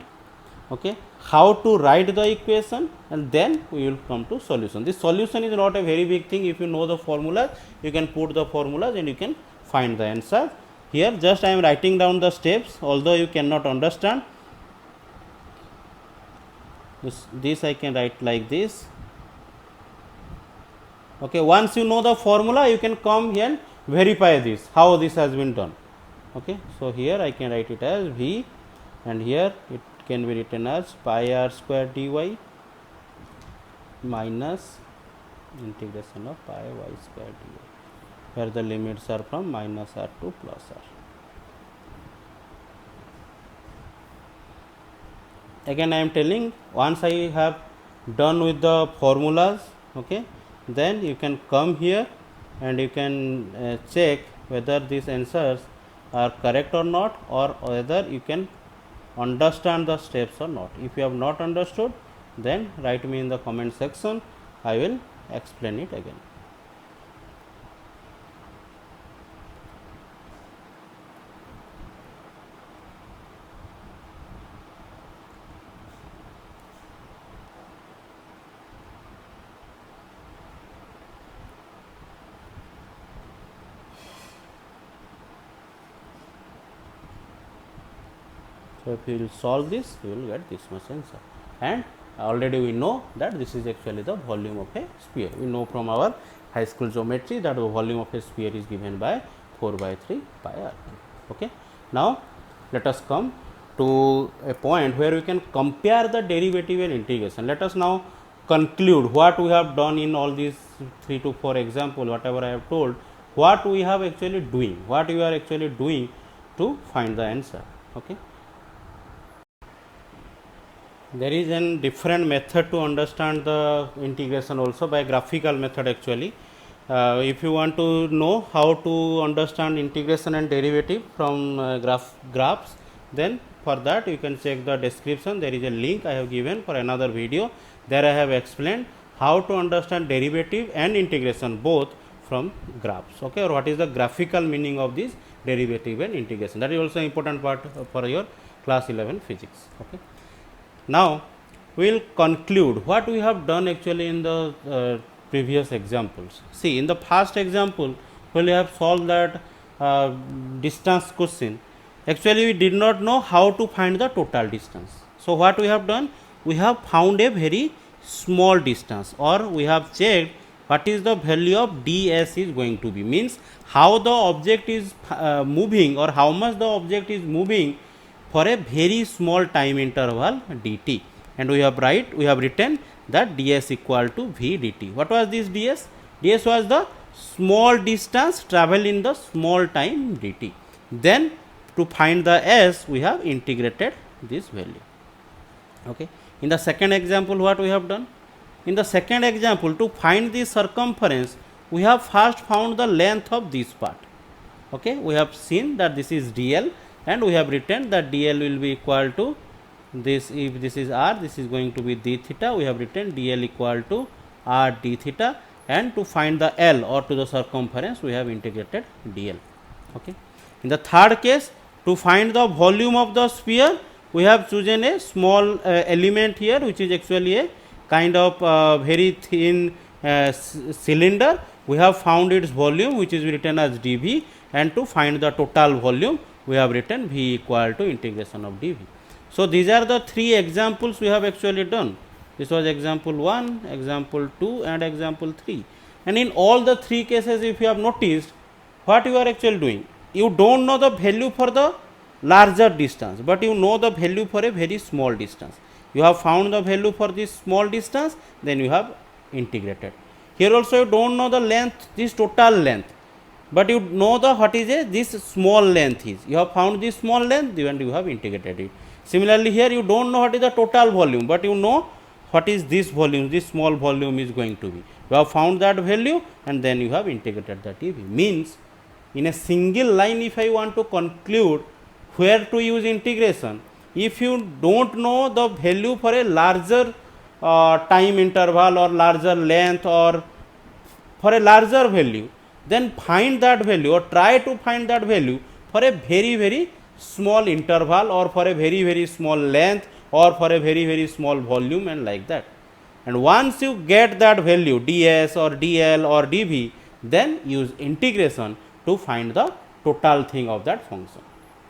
okay, how to write the equation, and then we will come to solution. This solution is not a very big thing. If you know the formulas, you can put the formulas and you can find the answer. Here just I am writing down the steps, although you cannot understand. This I can write like this. Okay, once you know the formula, you can come here and verify this, how this has been done. Okay, so here I can write it as V, and here it can be written as pi r square dy minus integration of pi y square dy, where the limits are from minus r to plus r. Again I am telling, once I have done with the formulas, okay, then you can come here and you can check whether these answers are correct or not, or whether you can understand the steps or not. If you have not understood, then write me in the comment section, I will explain it again. So if you will solve this, you will get this much answer, and already we know that this is actually the volume of a sphere. We know from our high school geometry that the volume of a sphere is given by 4 by 3 pi r. Okay. Now let us come to a point where we can compare the derivative and integration. Let us now conclude what we have done in all these 3 to 4 examples, whatever I have told, what we have actually doing, what we are actually doing to find the answer. Okay. There is a different method to understand the integration also, by graphical method actually. If you want to know how to understand integration and derivative from graphs, then for that you can check the description. There is a link I have given for another video. There I have explained how to understand derivative and integration both from graphs, okay, or what is the graphical meaning of this derivative and integration. That is also important part for your class 11 physics. Okay. Now we will conclude what we have done actually in the previous examples. See, in the first example when we have solved that distance question, actually we did not know how to find the total distance. So what we have done, we have found a very small distance, or we have checked what is the value of ds is going to be, means how the object is moving, or how much the object is moving for a very small time interval dt, and we have written that ds equal to v dt. What was this ds? ds was the small distance traveled in the small time dt. Then to find the s, we have integrated this value. Okay. In the second example, what we have done? In the second example, to find the circumference, we have first found the length of this part. Okay. We have seen that this is dl, and we have written that dl will be equal to this. If this is r, this is going to be d theta. We have written dl equal to r d theta, and to find the l, or to the circumference, we have integrated dl. Okay. In the third case, to find the volume of the sphere, we have chosen a small element here, which is actually a kind of very thin cylinder. We have found its volume, which is written as dv, and to find the total volume, we have written v equal to integration of dv. So these are the three examples we have actually done. This was example 1, example 2, and example 3. And in all the three cases, if you have noticed, what you are actually doing, you don't know the value for the larger distance, but you know the value for a very small distance. You have found the value for this small distance, then you have integrated. Here also you don't know the length, this total length, but you know the what is this small length is. You have found this small length and you have integrated it. Similarly here you don't know what is the total volume, but you know what is this volume, this small volume is going to be. You have found that value and then you have integrated that EV. Means in a single line, if I want to conclude where to use integration, if you don't know the value for a larger time interval or larger length or for a larger value, then find that value or try to find that value for a very small interval or for a very small length or for a very small volume and like that. And once you get that value ds or dl or dv, then use integration to find the total thing of that function.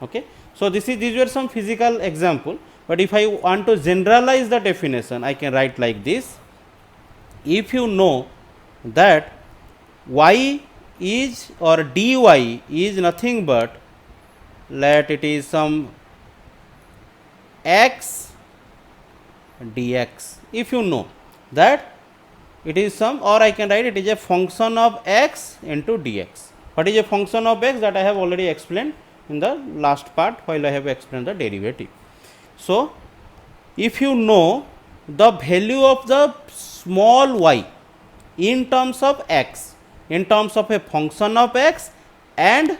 Okay. So these were some physical example, but if I want to generalize the definition, I can write like this. If you know that y is or dy is nothing but, let it is some x dx, if you know that it is some, or I can write it is a function of x into dx. What is a function of x? That I have already explained in the last part while I have explained the derivative. So if you know the value of the small y in terms of x, in terms of a function of x and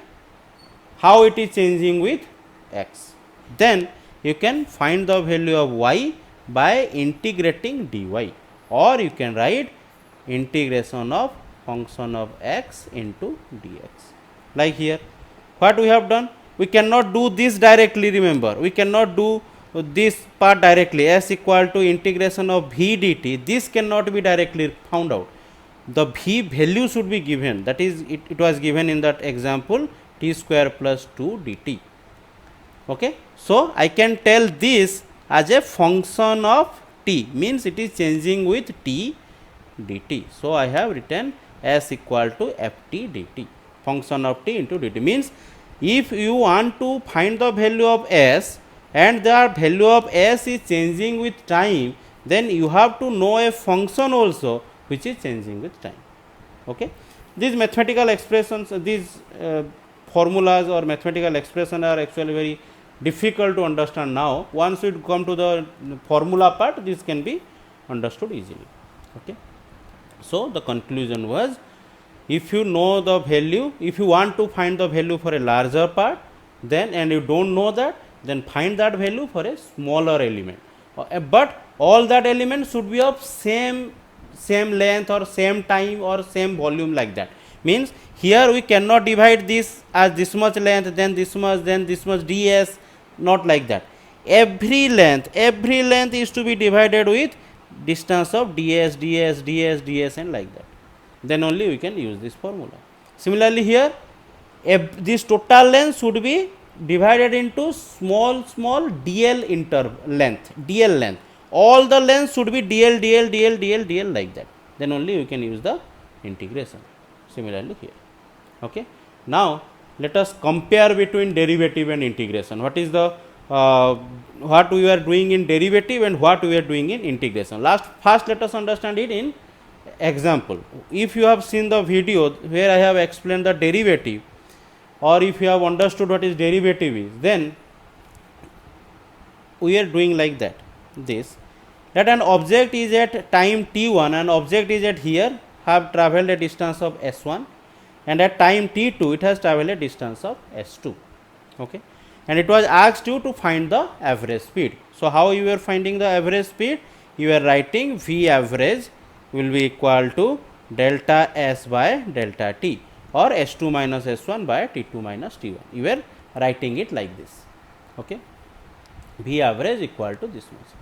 how it is changing with x, then you can find the value of y by integrating dy, or you can write integration of function of x into dx. Like here, what we have done, we cannot do this directly, remember, we cannot do this part directly, s equal to integration of v dt, this cannot be directly found out. The v value should be given, that is it was given in that example, t square plus 2 dt. Okay. So I can tell this as a function of t, means it is changing with t dt. So I have written s equal to ft dt, function of t into dt. Means if you want to find the value of s and the value of s is changing with time, then you have to know a function also which is changing with time. Okay. These mathematical expressions, these formulas or mathematical expressions are actually very difficult to understand now. Once we come to the formula part, this can be understood easily. Okay. So the conclusion was, if you know the value, if you want to find the value for a larger part, then and you don't know that, then find that value for a smaller element. But all that elements should be of same length or same time or same volume, like that. Means here we cannot divide this as this much length, then this much ds, not like that. Every length is to be divided with distance of ds and like that. Then only we can use this formula. Similarly here, this total length should be divided into small dl length. All the lengths should be dl like that. Then only we can use the integration. Similarly here. Okay. Now let us compare between derivative and integration. What is the what we are doing in derivative and what we are doing in integration. First let us understand it in example. If you have seen the video where I have explained the derivative, or if you have understood what is derivative is, then we are doing like that. This, that an object is at time t1 and object is at here have travelled a distance of s1, and at time t2 it has travelled a distance of s2. Okay. And it was asked you to find the average speed. So how you are finding the average speed? You are writing v average will be equal to delta s by delta t, or s2 minus s1 by t2 minus t1. You are writing it like this. Okay. V average equal to this much.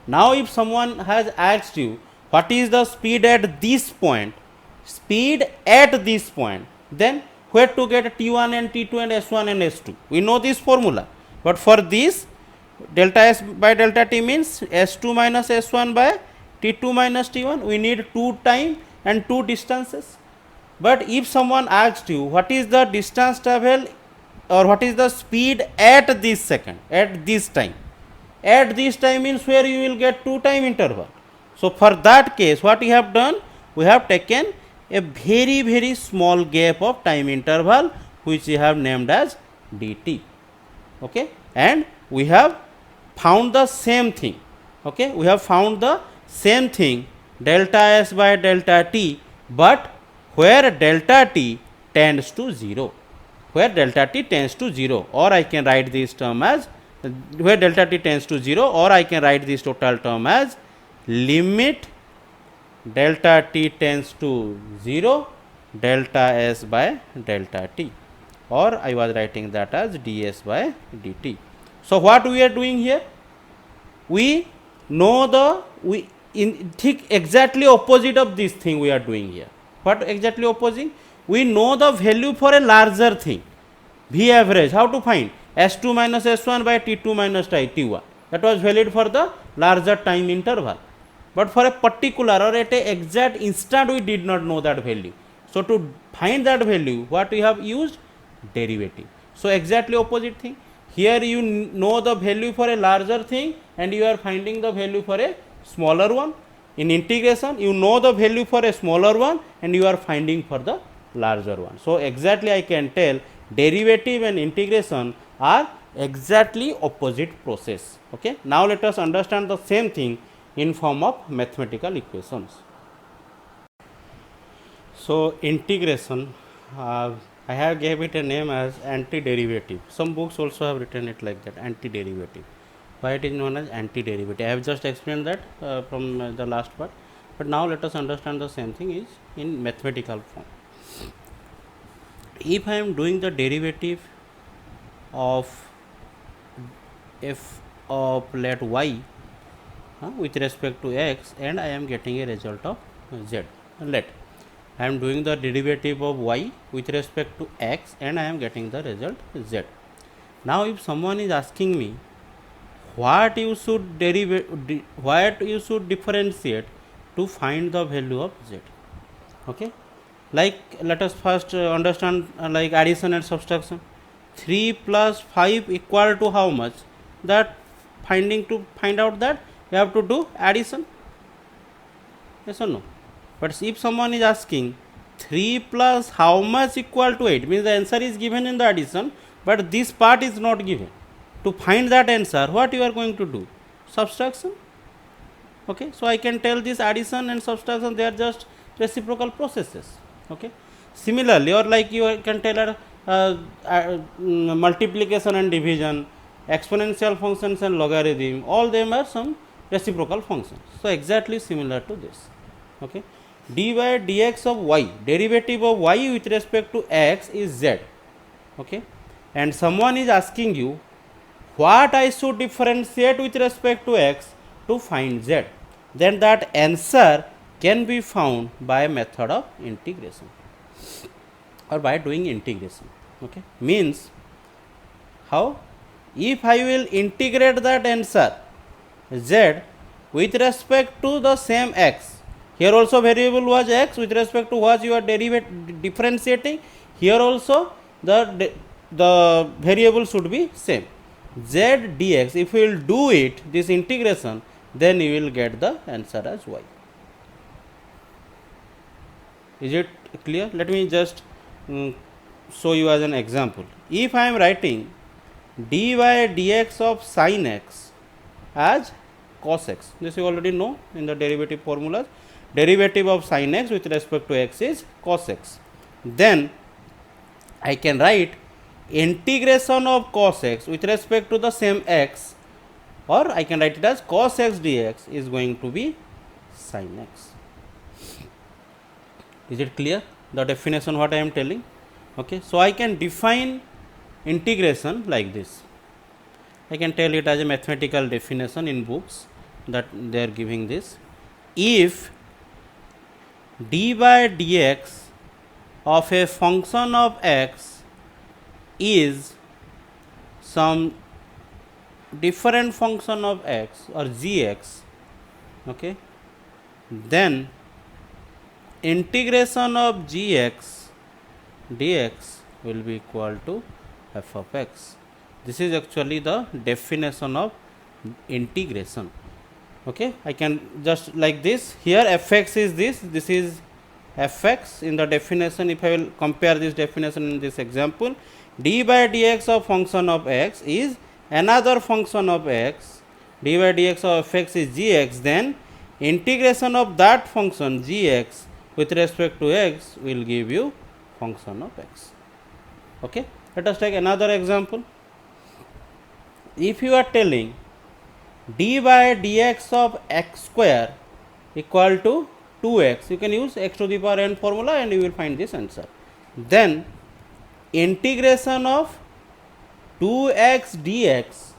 Now if someone has asked you what is the speed at this point, then where to get t1 and t2 and s1 and s2? We know this formula, but for this delta s by delta t means s2 minus s1 by t2 minus t1, we need 2 time and 2 distances. But if someone asked you what is the distance travel or what is the speed at this second, at this time means where you will get 2 time interval. So for that case, what we have done, we have taken a very small gap of time interval which we have named as dt. Okay, and we have found the same thing. Okay, we have found the same thing, delta s by delta t, but where delta t tends to 0, where delta t tends to 0, or I can write this term as where delta t tends to 0, or I can write this total term as limit delta t tends to 0 delta s by delta t, or I was writing that as ds by dt. So what we are doing here, we know the think exactly opposite of this thing we are doing here. What exactly opposite? We know the value for a larger thing, V average. How to find? S2 minus S1 by T2 minus T1. That was valid for the larger time interval. But for a particular or at a exact instant we did not know that value. So to find that value, what we have used? Derivative. So exactly opposite thing. Here you know the value for a larger thing and you are finding the value for a smaller one. In integration, you know the value for a smaller one and you are finding for the larger one. So exactly I can tell derivative and integration are exactly opposite process. Okay. Now let us understand the same thing in form of mathematical equations. So integration, I have gave it a name as antiderivative. Some books also have written it like that, antiderivative. Why it is known as antiderivative? I have just explained that from the last part. But now let us understand the same thing is in mathematical form. If I am doing the derivative of f of let y with respect to x and I am getting a result of z. Let I am doing the derivative of y with respect to x and I am getting the result z. Now if someone is asking me what you should differentiate to find the value of z. Okay, like let us first understand like addition and subtraction. 3 plus 5 equal to how much? That to find out that you have to do addition. Yes or no? But if someone is asking 3 plus how much equal to 8, means the answer is given in the addition, but this part is not given. To find that answer, what you are going to do? Subtraction. Okay, so I can tell this addition and subtraction, they are just reciprocal processes. Okay, similarly, or like you can tell multiplication and division, exponential functions and logarithm, all them are some reciprocal functions. So exactly similar to this. Okay, dy dx of y, derivative of y with respect to x is z. Okay, and someone is asking you what I should differentiate with respect to x to find z, then that answer can be found by method of integration or by doing integration. Okay, means how? If I will integrate that answer z with respect to the same x, here also variable was x with respect to what you are differentiating, here also the variable should be same, z dx. If you will do it, this integration, then you will get the answer as y. Is it clear? Let me just show you as an example. If I am writing dy dx of sin x as cos x, this you already know in the derivative formulas. Derivative of sin x with respect to x is cos x. Then I can write integration of cos x with respect to the same x, or I can write it as cos x dx is going to be sin x. Is it clear? The definition what I am telling? Okay, so I can define integration like this. I can tell it as a mathematical definition in books that they are giving this. If dy dx of a function of x is some different function of x or gx, okay, then integration of gx dx will be equal to f of x. This is actually the definition of integration. Okay, I can just like this, here fx is this is fx in the definition. If I will compare this definition in this example, d by dx of function of x is another function of x, d by dx of fx is gx, then integration of that function gx with respect to x will give you function of x. Okay, let us take another example. If you are telling d by dx of x square equal to 2x, you can use x to the power n formula and you will find this answer. Then integration of 2x dx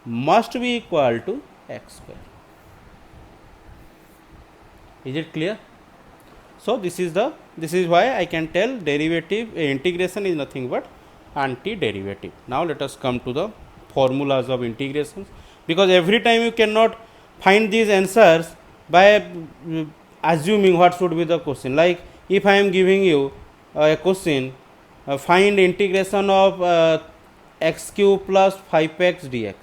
must be equal to x square. Is it clear? So this is why I can tell derivative integration is nothing but antiderivative. Now let us come to the formulas of integrations, because every time you cannot find these answers by assuming what should be the question. Like if I am giving you a question, find integration of x cube plus 5x dx,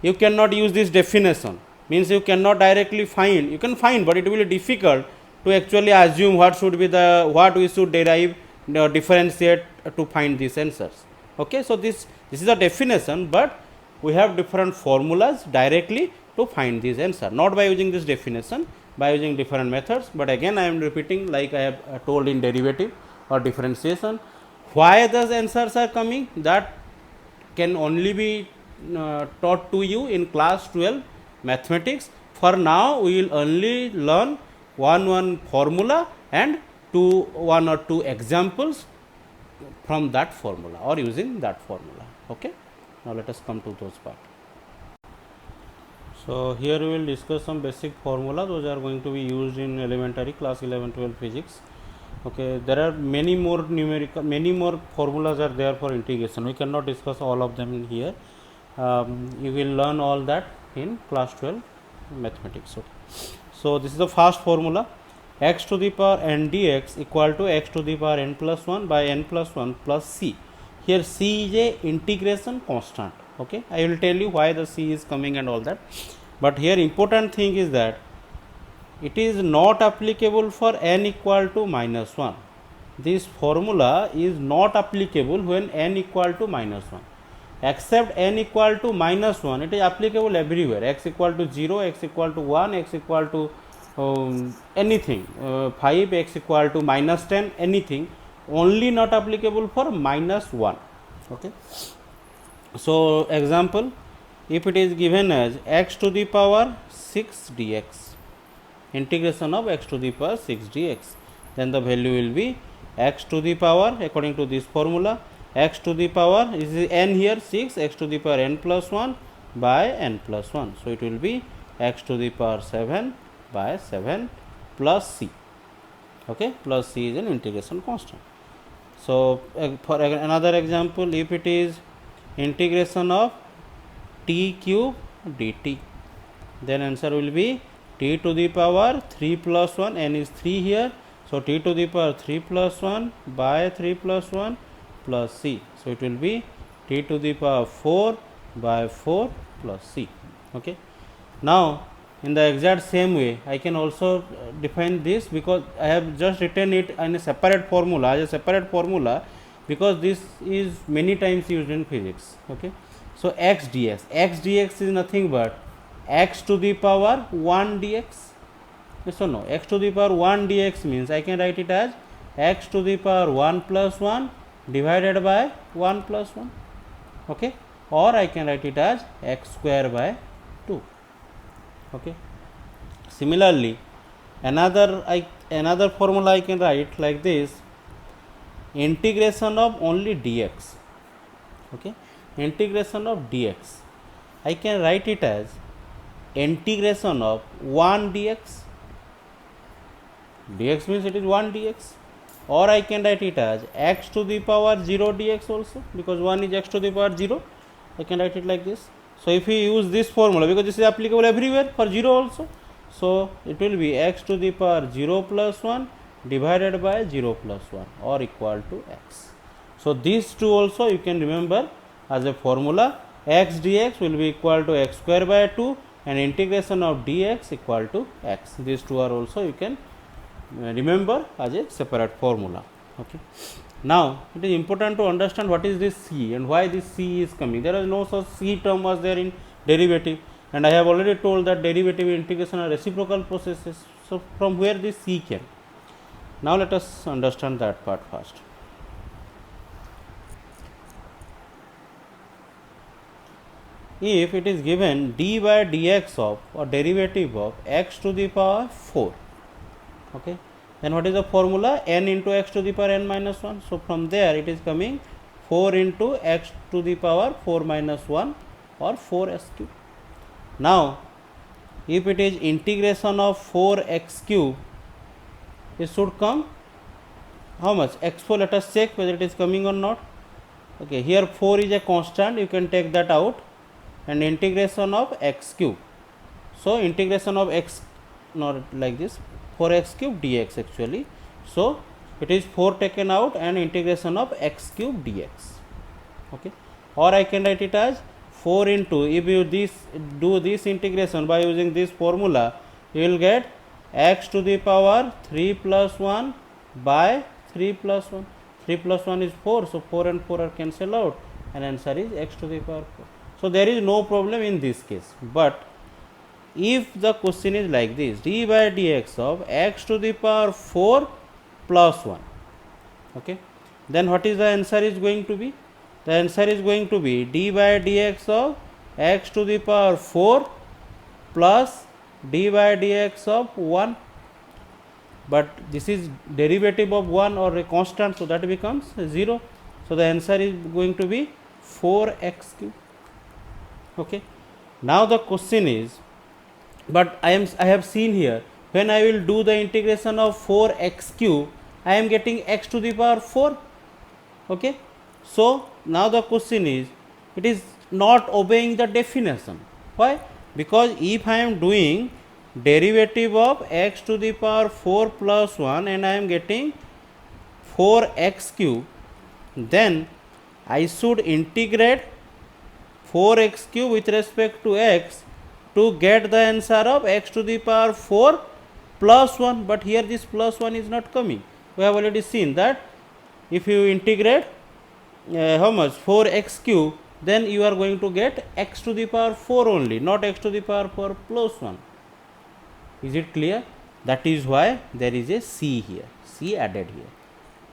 you cannot use this definition, means you cannot directly find, you can find, but it will be difficult to actually assume what we should derive, differentiate to find these answers. Okay, so this is a definition, but we have different formulas directly to find this answer, not by using this definition, by using different methods. But again I am repeating, like I have told in derivative or differentiation, why those answers are coming, that can only be taught to you in class 12 mathematics. For now we will only learn one formula and one or two examples from that formula or using that formula. Okay, now let us come to those parts. So here we will discuss some basic formula. Those are going to be used in elementary class 11-12 physics. Okay, there are many more formulas are there for integration. We cannot discuss all of them here. You will learn all that in class 12 mathematics. Okay. So this is the first formula, x to the power n dx equal to x to the power n plus 1 by n plus 1 plus c. Here c is a integration constant. Okay, I will tell you why the c is coming and all that, but here important thing is that it is not applicable for n equal to minus 1. This formula is not applicable when n equal to minus 1. Except n equal to minus 1, it is applicable everywhere, x equal to 0, x equal to 1, x equal to anything, 5, x equal to minus 10, anything, only not applicable for minus 1. Okay. So example, if it is given as x to the power 6 dx, integration of x to the power 6 dx, then the value will be x to the power, according to this formula, x to the power is n here 6, x to the power n plus 1 by n plus 1. So it will be x to the power 7 by 7 plus c. Okay, plus c is an integration constant. So for another example, if it is integration of t cube dt, then answer will be t to the power 3 plus 1, n is 3 here, so t to the power 3 plus 1 by 3 plus 1 plus c. So it will be t to the power 4 by 4 plus c. Okay. Now in the exact same way I can also define this, because I have just written it in a separate formula, as a separate formula, because this is many times used in physics. Okay. So x dx is nothing but x to the power 1 dx. Yes or no? X to the power 1 dx means I can write it as x to the power 1 plus 1 divided by 1 plus 1. Okay, or I can write it as x square by 2. Okay. Similarly, another formula I can write like this, integration of only dx. Okay, integration of dx, I can write it as integration of 1 dx. Dx means it is 1 dx, or I can write it as x to the power 0 dx also, because 1 is x to the power 0, I can write it like this. So if we use this formula, because this is applicable everywhere for 0 also, so it will be x to the power 0 plus 1 divided by 0 plus 1 or equal to x. So these two also you can remember as a formula, x dx will be equal to x square by 2 and integration of dx equal to x. These two are also you can remember as a separate formula. Okay. Now it is important to understand what is this c and why this c is coming. There is no such c term was there in derivative, and I have already told that derivative integration are reciprocal processes. So from where this c came? Now let us understand that part first. If it is given d by dx of or derivative of x to the power 4, okay, then what is the formula? N into x to the power n minus 1. So from there it is coming 4 into x to the power 4 minus 1 or 4s cube. Now if it is integration of 4x cube, it should come how much? x4, let us check whether it is coming or not. Okay, here 4 is a constant, you can take that out, and integration of x cube. So integration of x, not like this, 4x cube dx actually. So it is 4 taken out and integration of x cube dx. Okay, or I can write it as 4 into, if you do this integration by using this formula, you will get x to the power 3 plus 1 by 3 plus 1. 3 plus 1 is 4, so 4 and 4 are cancelled out, and answer is x to the power 4. So there is no problem in this case. But if the question is like this, d by dx of x to the power 4 plus 1, okay, then what is the answer is going to be? The answer is going to be d by dx of x to the power 4 plus d by dx of 1. But this is derivative of 1 or a constant, so that becomes 0. So the answer is going to be 4x cube. Okay. Now the question is, but I have seen here, when I will do the integration of 4x cube, I am getting x to the power 4. Okay. So now the question is, it is not obeying the definition. Why? Because if I am doing derivative of x to the power 4 plus 1 and I am getting 4x cube, then I should integrate 4x cube with respect to x to get the answer of x to the power 4 plus 1, but here this plus 1 is not coming. We have already seen that if you integrate how much 4x cube, then you are going to get x to the power 4 only, not x to the power 4 plus 1. Is it clear? That is why there is a c here, c added here.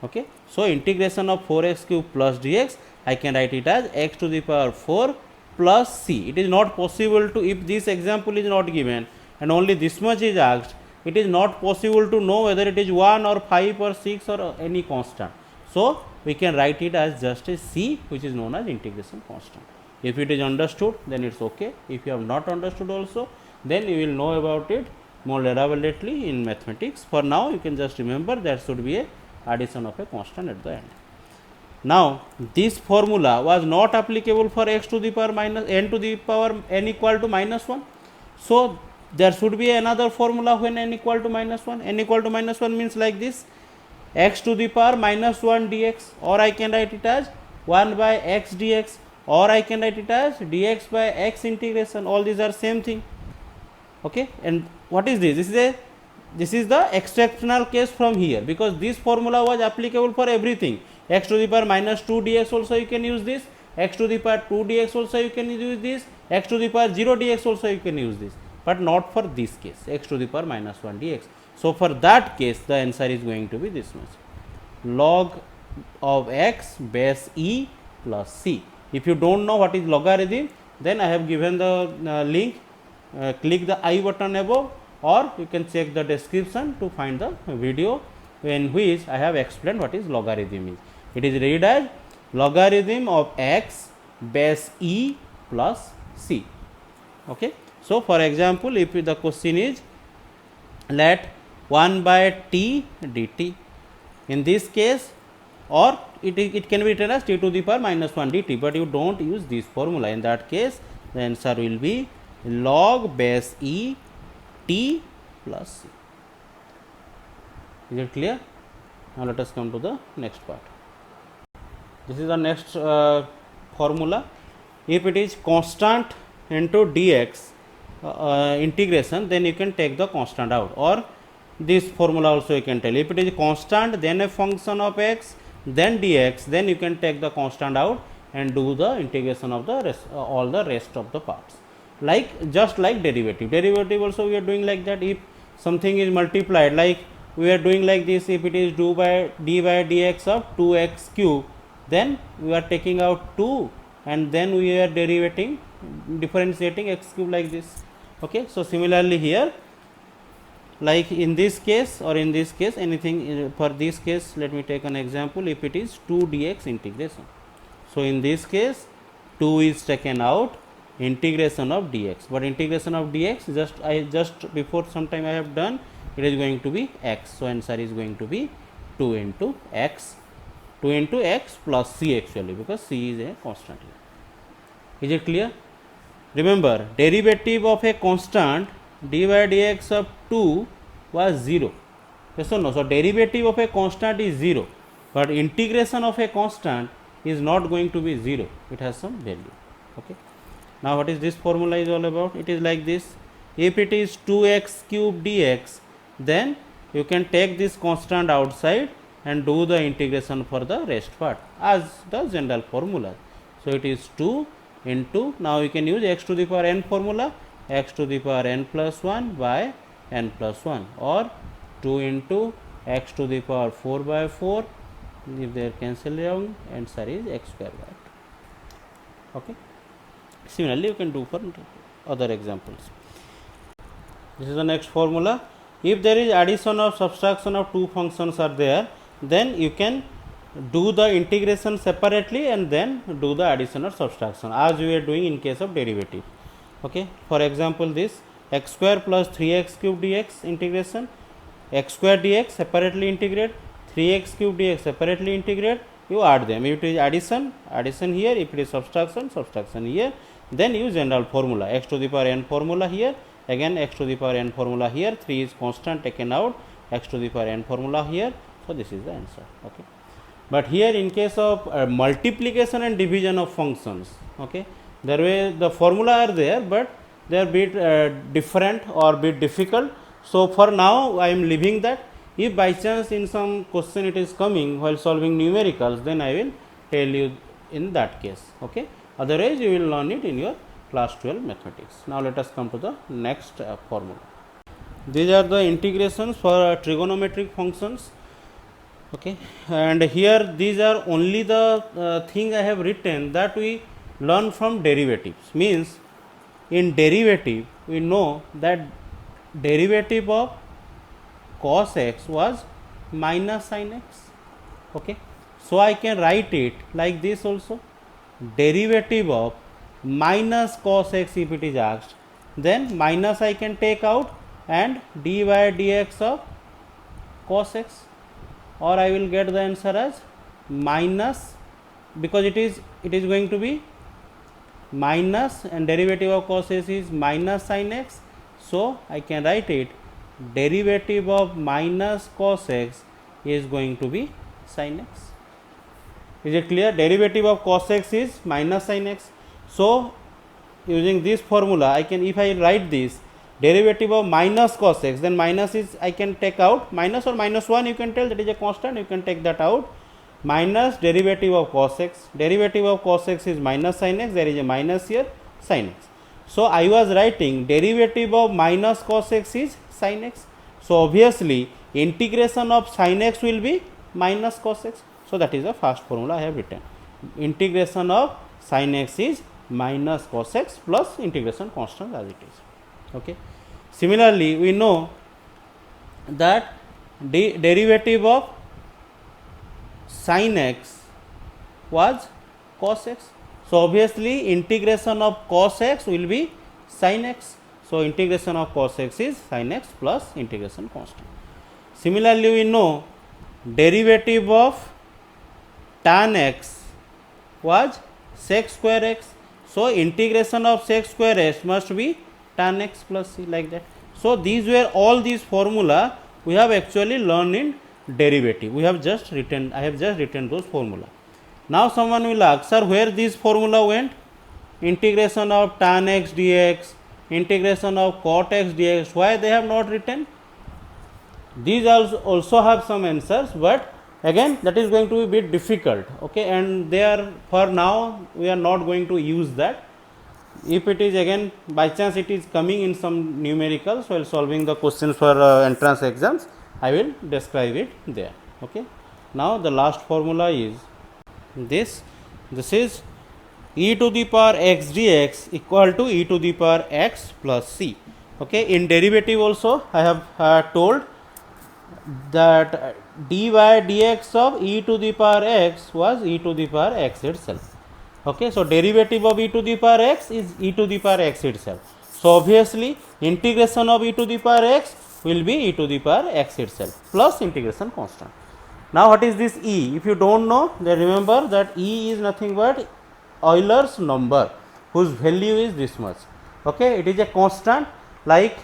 Okay. So integration of 4x cube plus dx, I can write it as x to the power 4 plus c. It is not possible to, if this example is not given and only this much is asked, it is not possible to know whether it is 1 or 5 or 6 or any constant. So we can write it as just a c, which is known as integration constant. If it is understood, then it's okay. If you have not understood also, then you will know about it more elaborately in mathematics. For now, you can just remember there should be a addition of a constant at the end. Now this formula was not applicable for x to the power minus n to the power n equal to minus 1. So there should be another formula when n equal to minus 1. N equal to minus 1 means like this, x to the power minus 1 dx, or I can write it as 1 by x dx, or I can write it as dx by x integration. All these are same thing. Okay. And what is this? This is the exceptional case from here, because this formula was applicable for everything. X to the power minus 2 dx also you can use this, x to the power 2 dx also you can use this, x to the power 0 dx also you can use this, but not for this case, x to the power minus 1 dx. So for that case, the answer is going to be this much, log of x base e plus c. If you don't know what is logarithm, then I have given the link. Click the I button above, or you can check the description to find the video in which I have explained what is logarithm is. It is read as logarithm of x base e plus c. Okay. So for example, if the question is let 1 by t dt, in this case, or it can be written as t to the power minus 1 dt, but you don't use this formula. In that case, the answer will be log base e t plus c. Is it clear? Now let us come to the next part. This is the next formula. If it is constant into dx integration, then you can take the constant out, or this formula also you can tell. If it is constant, then a function of x, then dx, then you can take the constant out and do the integration of the rest, all the rest of the parts. Like just like derivative. Derivative also we are doing like that. If something is multiplied, like we are doing like this, if it is d by dx of 2x cube, then we are taking out 2 and then we are derivating, differentiating x cube like this. Okay. So, similarly here, like in this case or in this case, anything for this case, let me take an example. If it is 2 dx integration, so in this case 2 is taken out, integration of dx, but integration of dx just before some time I have done, it is going to be x. So, answer is going to be 2 into x, 2 into x plus c actually, because c is a constant. Is it clear? Remember, derivative of a constant d by dx of 2 was 0. Yes or no? So, derivative of a constant is 0, but integration of a constant is not going to be 0. It has some value. Okay. Now, what is this formula is all about? It is like this. If it is 2x cube dx, then you can take this constant outside and do the integration for the rest part as the general formula. So, it is 2 into, now you can use x to the power n formula, x to the power n plus 1 by n plus 1, or 2 into x to the power 4 by 4, if they are cancelled around, answer is x square by 2. Okay. Similarly, you can do for other examples. This is the next formula. If there is addition or subtraction of two functions are there, then you can do the integration separately and then do the addition or subtraction, as we are doing in case of derivative. Okay. For example, this x square plus 3x cube dx integration, x square dx separately integrate, 3x cube dx separately integrate, you add them. If it is addition, addition here, if it is subtraction, subtraction here, then use general formula, x to the power n formula here, again x to the power n formula here, 3 is constant taken out, x to the power n formula here. So, this is the answer. Okay. But here in case of multiplication and division of functions, okay, there way the formula are there, but they are bit different or bit difficult. So, for now I am leaving that. If by chance in some question it is coming while solving numericals, then I will tell you in that case. Okay. Otherwise, you will learn it in your class 12 mathematics. Now, let us come to the next formula. These are the integrations for trigonometric functions. Okay. And here these are only the thing I have written that we learn from derivatives. Means in derivative we know that derivative of cos x was minus sin x. Okay. So, I can write it like this also, derivative of minus cos x if it is asked, then minus I can take out and dy dx of cos x, or I will get the answer as minus, because it is going to be minus and derivative of cos x is minus sin x. So, I can write it derivative of minus cos x is going to be sin x. Is it clear? Derivative of cos x is minus sin x. So, using this formula I can, if I write this derivative of minus cos x, then minus is I can take out, minus or minus 1 you can tell, that is a constant, you can take that out, minus derivative of cos x, derivative of cos x is minus sin x, there is a minus here, sin x. So, I was writing derivative of minus cos x is sin x. So, obviously integration of sin x will be minus cos x. So, that is the first formula I have written, integration of sin x is minus cos x plus integration constant as it is. Okay. Similarly, we know that derivative of sin x was cos x. So, obviously integration of cos x will be sin x. So, integration of cos x is sin x plus integration constant. Similarly, we know derivative of tan x was sec square x. So, integration of sec square x must be tan x plus c, like that. So, these were all these formula we have actually learned in derivative. We have just written, I have just written those formula. Now, someone will ask, sir, where this formula went? Integration of tan x dx, integration of cot x dx, why they have not written? These also have some answers, but again that is going to be a bit difficult, okay, and they are, for now we are not going to use that. If it is again by chance it is coming in some numericals while solving the questions for entrance exams, I will describe it there, okay. Now the last formula is this is e to the power x dx equal to e to the power x plus c, okay. In derivative also I have told that dy dx of e to the power x was e to the power x itself, okay. So derivative of e to the power x is e to the power x itself. So obviously integration of e to the power x will be e to the power x itself plus integration constant. Now what is this e? If you don't know, then remember that e is nothing but Euler's number whose value is this much, okay. It is a constant like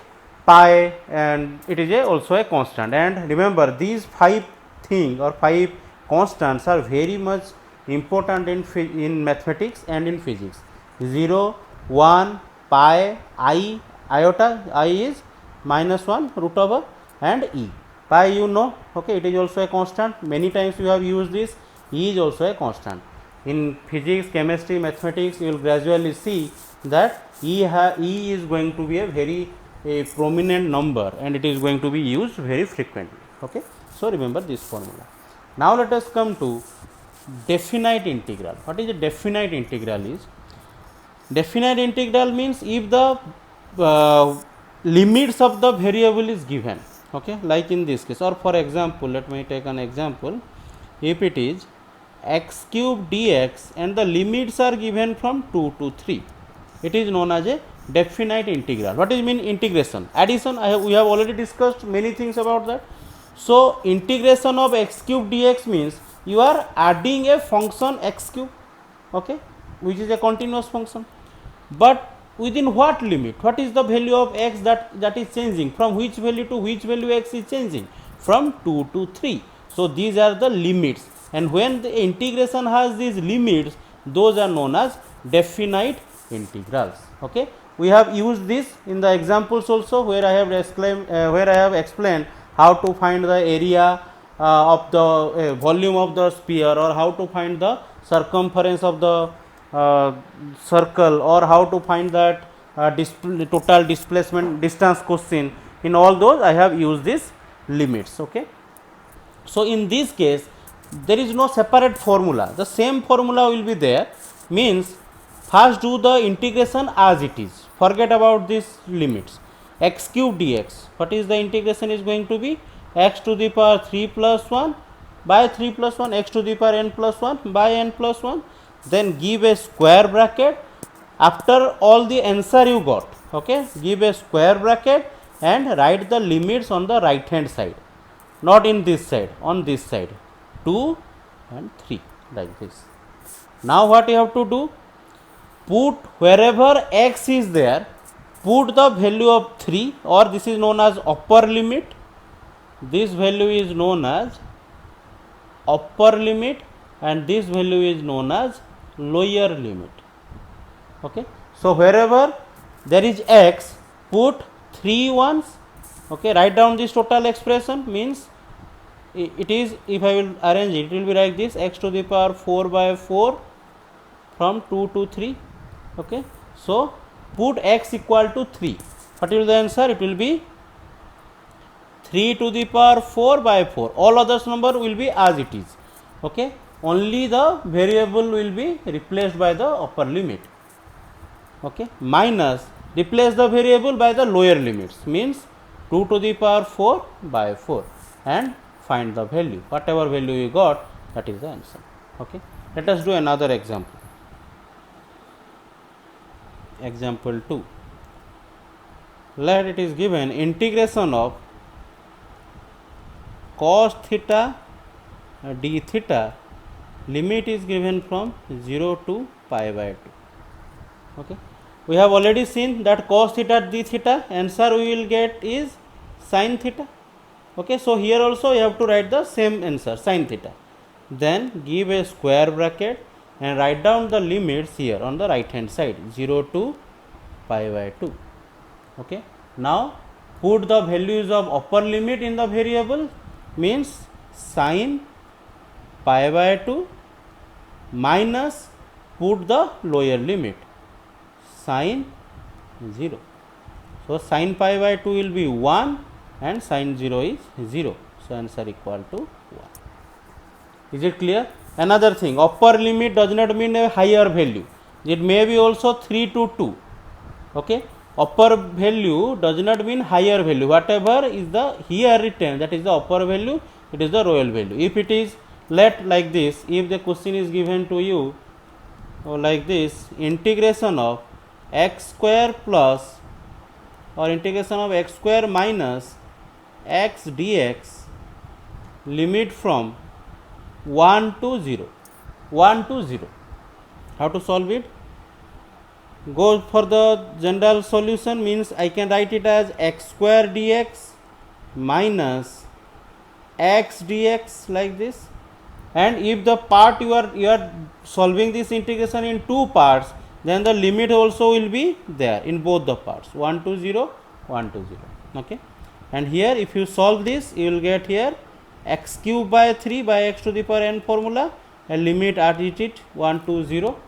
pi, and it is also a constant, and remember these 5 things or 5 constants are very much important in mathematics and in physics. 0, 1, pi, I, iota, I is -1 root over, and e. Pi you know, okay, it is also a constant, many times you have used this. E is also a constant. In physics, chemistry, mathematics, you will gradually see that E is going to be a very prominent number, and it is going to be used very frequently, okay. So remember this formula. Now let us come to definite integral. What is a definite integral? Is definite integral means if the limits of the variable is given, okay, like in this case, or for example let me take an example. If it is x cube dx and the limits are given from 2 to 3, it is known as a definite integral. What is mean integration? Addition, we have already discussed many things about that. So integration of x cube dx means you are adding a function x cube, okay, which is a continuous function, but within what limit? What is the value of x that is changing? From which value to which value x is changing? From 2 to 3. So these are the limits, and when the integration has these limits, those are known as definite integrals, okay. We have used this in the examples also, where I have explained how to find the area of the volume of the sphere, or how to find the circumference of the circle, or how to find that total displacement distance question. In all those I have used these limits, okay. So in this case there is no separate formula, the same formula will be there. Means first do the integration as it is, forget about these limits. X cube dx, what is the integration is going to be? X to the power 3 plus 1 by 3 plus 1, x to the power n plus 1 by n plus 1, then give a square bracket after all the answer you got, okay. Give a square bracket and write the limits on the right hand side, not in this side, on this side, 2 and 3, like this. Now what you have to do? Put wherever x is there, put the value of 3, or this is known as upper limit. This value is known as upper limit, and this value is known as lower limit, okay. So wherever there is x, put 3 ones, okay. Write down this total expression. Means it is, if I will arrange it, it will be like this: x to the power 4 by 4 from 2 to 3, okay. So put x equal to 3. What will the answer? It will be 3 to the power 4 by 4. All others number will be as it is, okay. Only the variable will be replaced by the upper limit, okay. Minus, replace the variable by the lower limits, means 2 to the power 4 by 4, and find the value. Whatever value you got, that is the answer, okay. Let us do another example. Example 2. Let it is given integration of cos theta d theta, limit is given from 0 to pi by 2, okay. We have already seen that cos theta d theta, answer we will get is sin theta, okay. So here also you have to write the same answer, sin theta. Then give a square bracket and write down the limits here on the right hand side, 0 to pi by 2, okay. Now put the values of upper limit in the variable means sin pi by 2 minus put the lower limit sin 0. So, sin pi by 2 will be 1 and sin 0 is 0. So, answer equal to 1. Is it clear? Another thing, upper limit does not mean a higher value. It may be also 3 to 2. Okay. Upper value does not mean higher value. Whatever is the here written, that is the upper value, it is the royal value. If it is let like this, if the question is given to you like this, integration of x square plus or integration of x square minus x dx limit from 1 to 0. 1 to 0. How to solve it? Go for the general solution, means I can write it as x square dx minus x dx like this. And if the part you are solving this integration in two parts, then the limit also will be there in both the parts, 1 to 0, 1 to 0. Okay. And here if you solve this, you will get here x cube by 3 by x to the power n formula, and limit at it 1 to 0,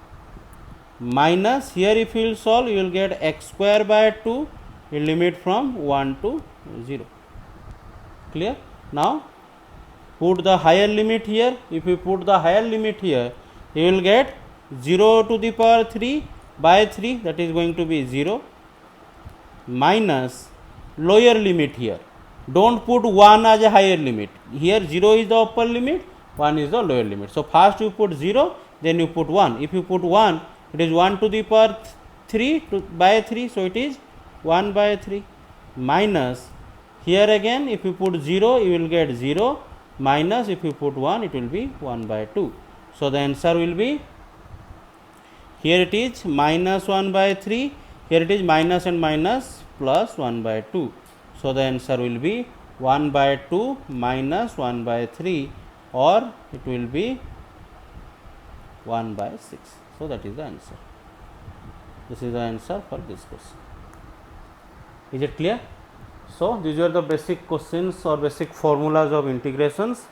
minus here if you will solve, you will get x square by 2, will limit from 1 to 0. Clear? Now put the higher limit here. If you put the higher limit here, you will get 0 to the power 3 by 3, that is going to be 0, minus lower limit here. Don't put 1 as a higher limit. Here 0 is the upper limit, 1 is the lower limit. So, first you put 0, then you put 1. If you put 1, it is 1 to the power 3 by 3. So, it is 1 by 3, minus here again if you put 0, you will get 0, minus if you put 1, it will be 1 by 2. So, the answer will be, here it is minus 1 by 3, here it is minus and minus plus 1 by 2. So, the answer will be 1 by 2 minus 1 by 3, or it will be 1 by 6. So, that is the answer. This is the answer for this question. Is it clear? So, these are the basic questions or basic formulas of integrations,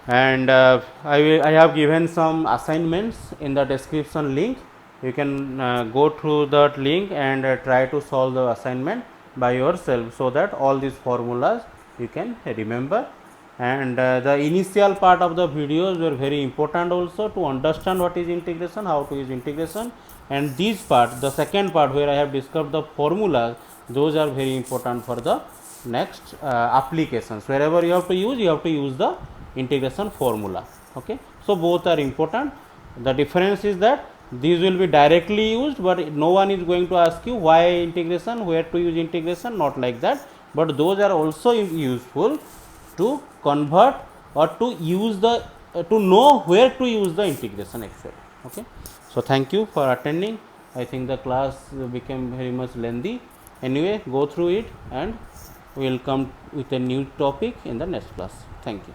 and I have given some assignments in the description link. You can go through that link and try to solve the assignment by yourself, so that all these formulas you can remember. And the initial part of the videos were very important also to understand what is integration, how to use integration, and this part, the second part where I have discussed the formulas, those are very important for the next applications. Wherever you have to use the integration formula. Okay. So, both are important. The difference is that these will be directly used, but no one is going to ask you why integration, where to use integration, not like that, but those are also useful to convert or to use the to know where to use the integration actually. Okay. So, thank you for attending. I think the class became very much lengthy. Anyway, go through it and we will come with a new topic in the next class. Thank you.